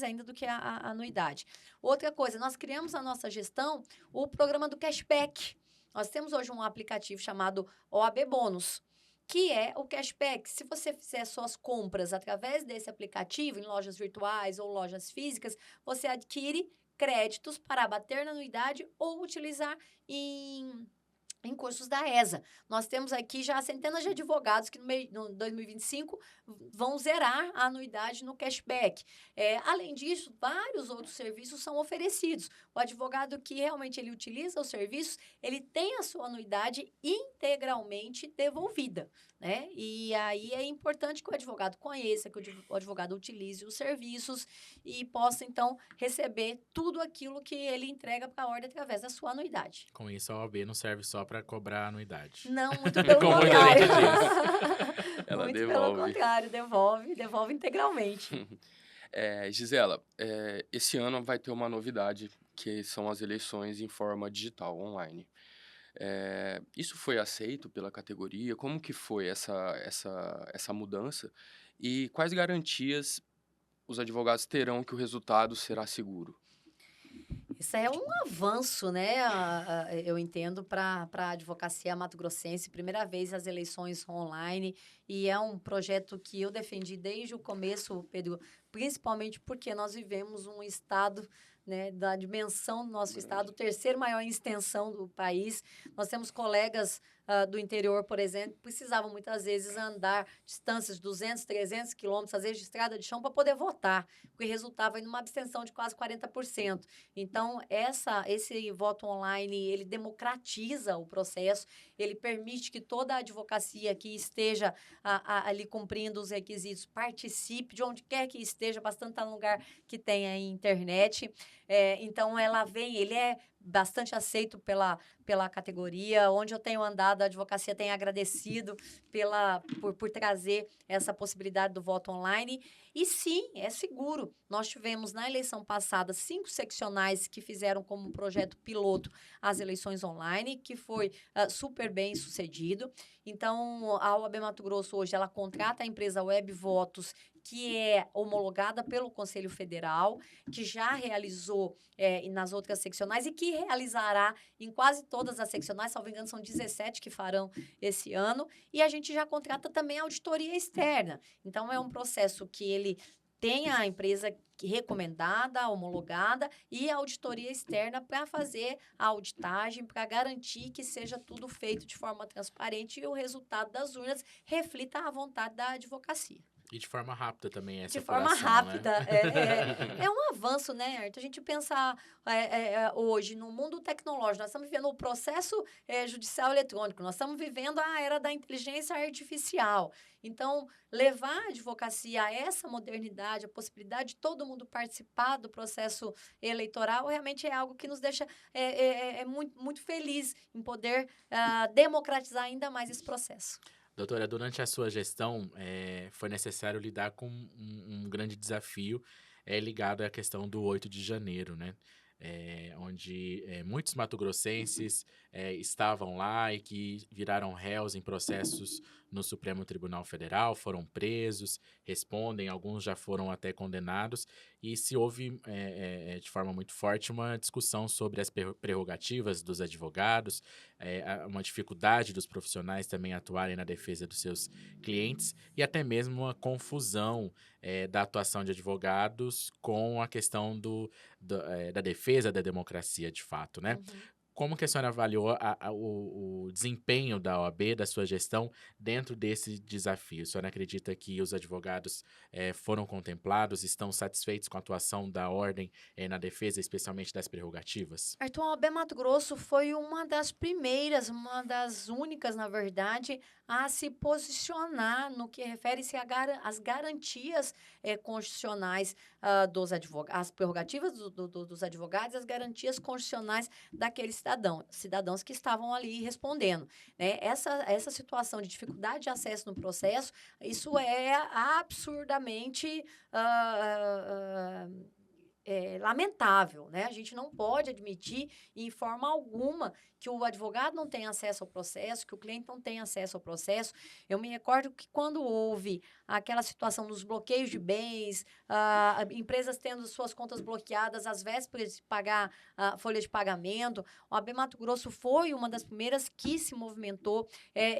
ainda do que a anuidade. Outra coisa, nós criamos na nossa gestão o programa do cashback. Nós temos hoje um aplicativo chamado OAB Bônus, que é o cashback. Se você fizer suas compras através desse aplicativo, em lojas virtuais ou lojas físicas, você adquire créditos para abater na anuidade ou utilizar em cursos da ESA. Nós temos aqui já centenas de advogados que no 2025 vão zerar a anuidade no cashback. Além disso, vários outros serviços são oferecidos. O advogado que realmente ele utiliza os serviços, ele tem a sua anuidade integralmente devolvida, né? E aí é importante que o advogado conheça, que o advogado utilize os serviços e possa, então, receber tudo aquilo que ele entrega para a ordem através da sua anuidade. Com isso, a OAB não serve só para cobrar anuidade. Não, muito pelo Como contrário. Ela muito devolve. pelo contrário, devolve integralmente. Gisela, esse ano vai ter uma novidade, que são as eleições em forma digital, online. Isso foi aceito pela categoria? Como que foi essa mudança? E quais garantias os advogados terão que o resultado será seguro? Isso é um avanço, né? Eu entendo para a advocacia mato-grossense, primeira vez as eleições online, e é um projeto que eu defendi desde o começo, Pedro, principalmente porque nós vivemos um estado, né, da dimensão do nosso estado, o terceiro maior em extensão do país. Nós temos colegas do interior, por exemplo, que precisavam muitas vezes andar distâncias de 200, 300 quilômetros, às vezes de estrada de chão, para poder votar, porque resultava em uma abstenção de quase 40%. Então, esse voto online, ele democratiza o processo, ele permite que toda a advocacia que esteja ali cumprindo os requisitos participe, de onde quer que esteja, bastante estar num lugar que tenha internet. Então, ele é bastante aceito pela categoria. Onde eu tenho andado, a advocacia tem agradecido por trazer essa possibilidade do voto online. E sim, é seguro. Nós tivemos na eleição passada 5 seccionais que fizeram como projeto piloto as eleições online, que foi super bem sucedido. Então, a OAB Mato Grosso hoje ela contrata a empresa Web Votos, que é homologada pelo Conselho Federal, que já realizou nas outras seccionais e que realizará em quase todas as seccionais, salvo engano, são 17 que farão esse ano. E a gente já contrata também a auditoria externa. Então, é um processo que ele tem a empresa recomendada, homologada e a auditoria externa para fazer a auditagem, para garantir que seja tudo feito de forma transparente e o resultado das urnas reflita a vontade da advocacia. E de forma rápida também essa De forma apuração, né? rápida. É um avanço, né, Arthur? A gente pensar hoje no mundo tecnológico, nós estamos vivendo o processo judicial eletrônico, nós estamos vivendo a era da inteligência artificial. Então, levar a advocacia a essa modernidade, a possibilidade de todo mundo participar do processo eleitoral, realmente é algo que nos deixa muito, muito feliz em poder democratizar ainda mais esse processo. Doutora, durante a sua gestão, foi necessário lidar com um grande desafio ligado à questão do 8 de janeiro, né? Onde muitos mato-grossenses estavam lá e que viraram réus em processos no Supremo Tribunal Federal, foram presos, respondem, alguns já foram até condenados, e se houve de forma muito forte uma discussão sobre as prerrogativas dos advogados, uma dificuldade dos profissionais também atuarem na defesa dos seus clientes e até mesmo uma confusão da atuação de advogados com a questão da defesa da democracia de fato, né? Uhum. Como que a senhora avaliou o desempenho da OAB, da sua gestão, dentro desse desafio? A senhora acredita que os advogados foram contemplados, estão satisfeitos com a atuação da ordem na defesa, especialmente das prerrogativas? Arthur, a OAB Mato Grosso foi uma das primeiras, uma das únicas, na verdade, a se posicionar no que refere-se às garantias constitucionais dos advogados, as prerrogativas dos advogados, as garantias constitucionais daqueles cidadãos que estavam ali respondendo, né? Essa situação de dificuldade de acesso no processo, isso é absurdamente lamentável, né? A gente não pode admitir, em forma alguma, que o advogado não tenha acesso ao processo, que o cliente não tenha acesso ao processo. Eu me recordo que quando houve aquela situação dos bloqueios de bens, empresas tendo suas contas bloqueadas às vésperas de pagar a folha de pagamento, o AB Mato Grosso foi uma das primeiras que se movimentou.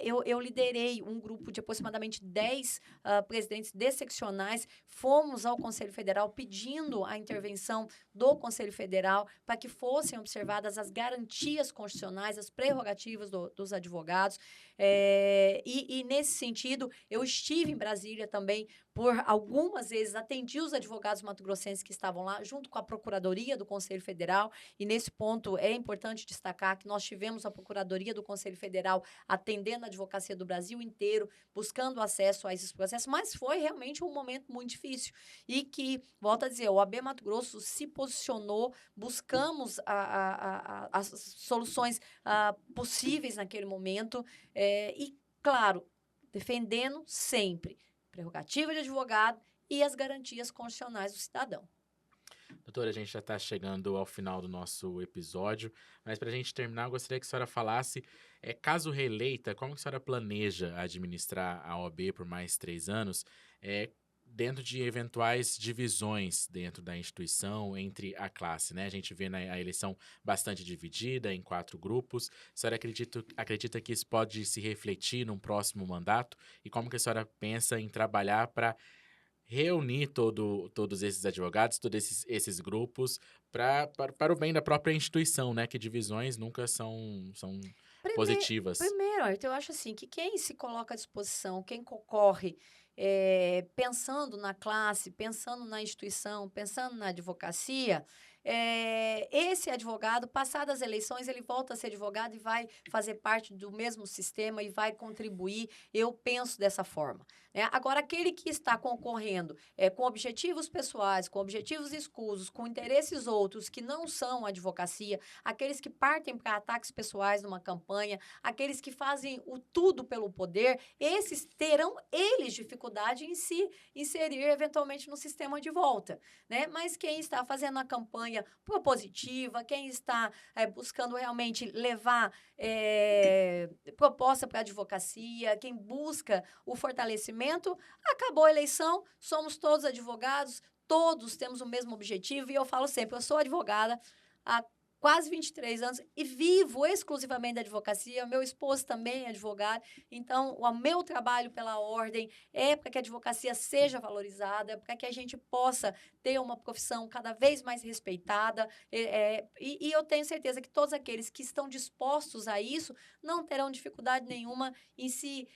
Eu liderei um grupo de aproximadamente 10 presidentes de seccionais, fomos ao Conselho Federal pedindo a intervenção do Conselho Federal para que fossem observadas as garantias constitucionais, as prerrogativas dos advogados. E nesse sentido, eu estive em Brasília também por algumas vezes, atendi os advogados mato-grossenses que estavam lá, junto com a Procuradoria do Conselho Federal, e nesse ponto é importante destacar que nós tivemos a Procuradoria do Conselho Federal atendendo a advocacia do Brasil inteiro, buscando acesso a esses processos, mas foi realmente um momento muito difícil, e que, volto a dizer, o AB Mato Grosso se posicionou, buscamos as soluções possíveis naquele momento, e, claro, defendendo sempre prerrogativa de advogado e as garantias constitucionais do cidadão. Doutora, a gente já está chegando ao final do nosso episódio, mas para a gente terminar, eu gostaria que a senhora falasse, caso reeleita, como que a senhora planeja administrar a OAB por mais 3 anos, dentro de eventuais divisões dentro da instituição, entre a classe, né? A gente vê a eleição bastante dividida em 4 grupos. A senhora acredita que isso pode se refletir num próximo mandato? E como que a senhora pensa em trabalhar para reunir todos esses advogados, todos esses grupos, para o bem da própria instituição, né? Que divisões nunca são positivas. Primeiro, Arthur, eu acho assim, que quem se coloca à disposição, quem concorre pensando na classe, pensando na instituição, pensando na advocacia, esse advogado, passadas as eleições, ele volta a ser advogado e vai fazer parte do mesmo sistema e vai contribuir. Eu penso dessa forma, né? Agora, aquele que está concorrendo com objetivos pessoais, com objetivos escusos, com interesses outros que não são a advocacia, aqueles que partem para ataques pessoais numa campanha, aqueles que fazem o tudo pelo poder, esses terão eles dificuldade em se inserir eventualmente no sistema de volta, né? Mas quem está fazendo a campanha propositiva, quem está buscando realmente levar proposta para a advocacia, quem busca o fortalecimento, acabou a eleição, somos todos advogados, todos temos o mesmo objetivo, e eu falo sempre, eu sou advogada há quase 23 anos e vivo exclusivamente da advocacia. Meu esposo também é advogado, então o meu trabalho pela ordem é para que a advocacia seja valorizada, para que a gente possa ter uma profissão cada vez mais respeitada, e eu tenho certeza que todos aqueles que estão dispostos a isso não terão dificuldade nenhuma em se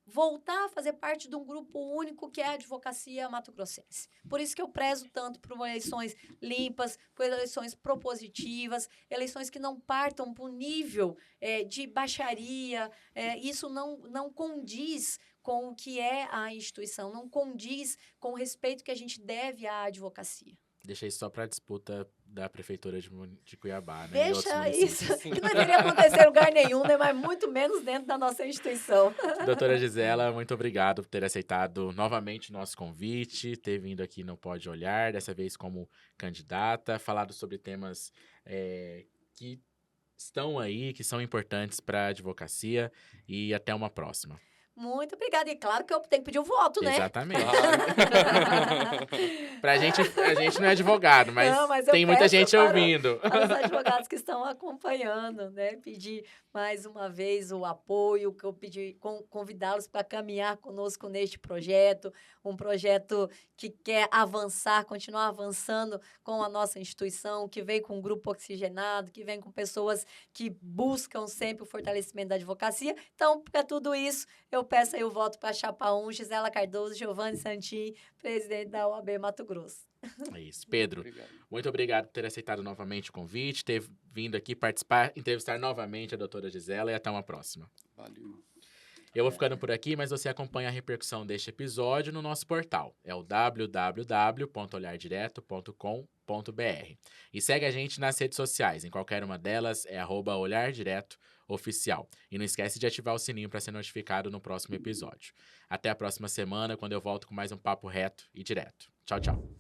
voltar a fazer parte de um grupo único que é a advocacia mato-grossense. Por isso que eu prezo tanto por eleições limpas, por eleições propositivas, eleições que não partam para o nível de baixaria. Isso não condiz com o que é a instituição, não condiz com o respeito que a gente deve à advocacia. Deixa isso só para a disputa da prefeitura de Cuiabá, né? Deixa isso, que não deveria acontecer em lugar nenhum, né? Mas muito menos dentro da nossa instituição. Doutora Gisela, muito obrigado por ter aceitado novamente o nosso convite, ter vindo aqui no Pode Olhar, dessa vez como candidata, falado sobre temas que estão aí, que são importantes para a advocacia, e até uma próxima. Muito obrigada. E claro que eu tenho que pedir o voto, né? Exatamente. A gente não é advogado, mas tem muita gente ouvindo. Para os advogados que estão acompanhando, né? Pedir mais uma vez o apoio, que eu pedi, convidá-los para caminhar conosco neste projeto, um projeto que quer avançar, continuar avançando com a nossa instituição, que vem com um grupo oxigenado, que vem com pessoas que buscam sempre o fortalecimento da advocacia. Então, para tudo isso, eu peço aí o voto para a Chapa 1, Gisela Cardoso, Giovanni Santin, presidente da OAB Mato Grosso. É isso. Pedro, muito obrigado por ter aceitado novamente o convite, ter vindo aqui participar, entrevistar novamente a doutora Gisela, e até uma próxima. Valeu. Eu vou ficando por aqui, mas você acompanha a repercussão deste episódio no nosso portal. É o www.olhardireto.com.br. E segue a gente nas redes sociais. Em qualquer uma delas é @olhardiretoOficial. E não esquece de ativar o sininho para ser notificado no próximo episódio. Até a próxima semana, quando eu volto com mais um papo reto e direto. Tchau, tchau.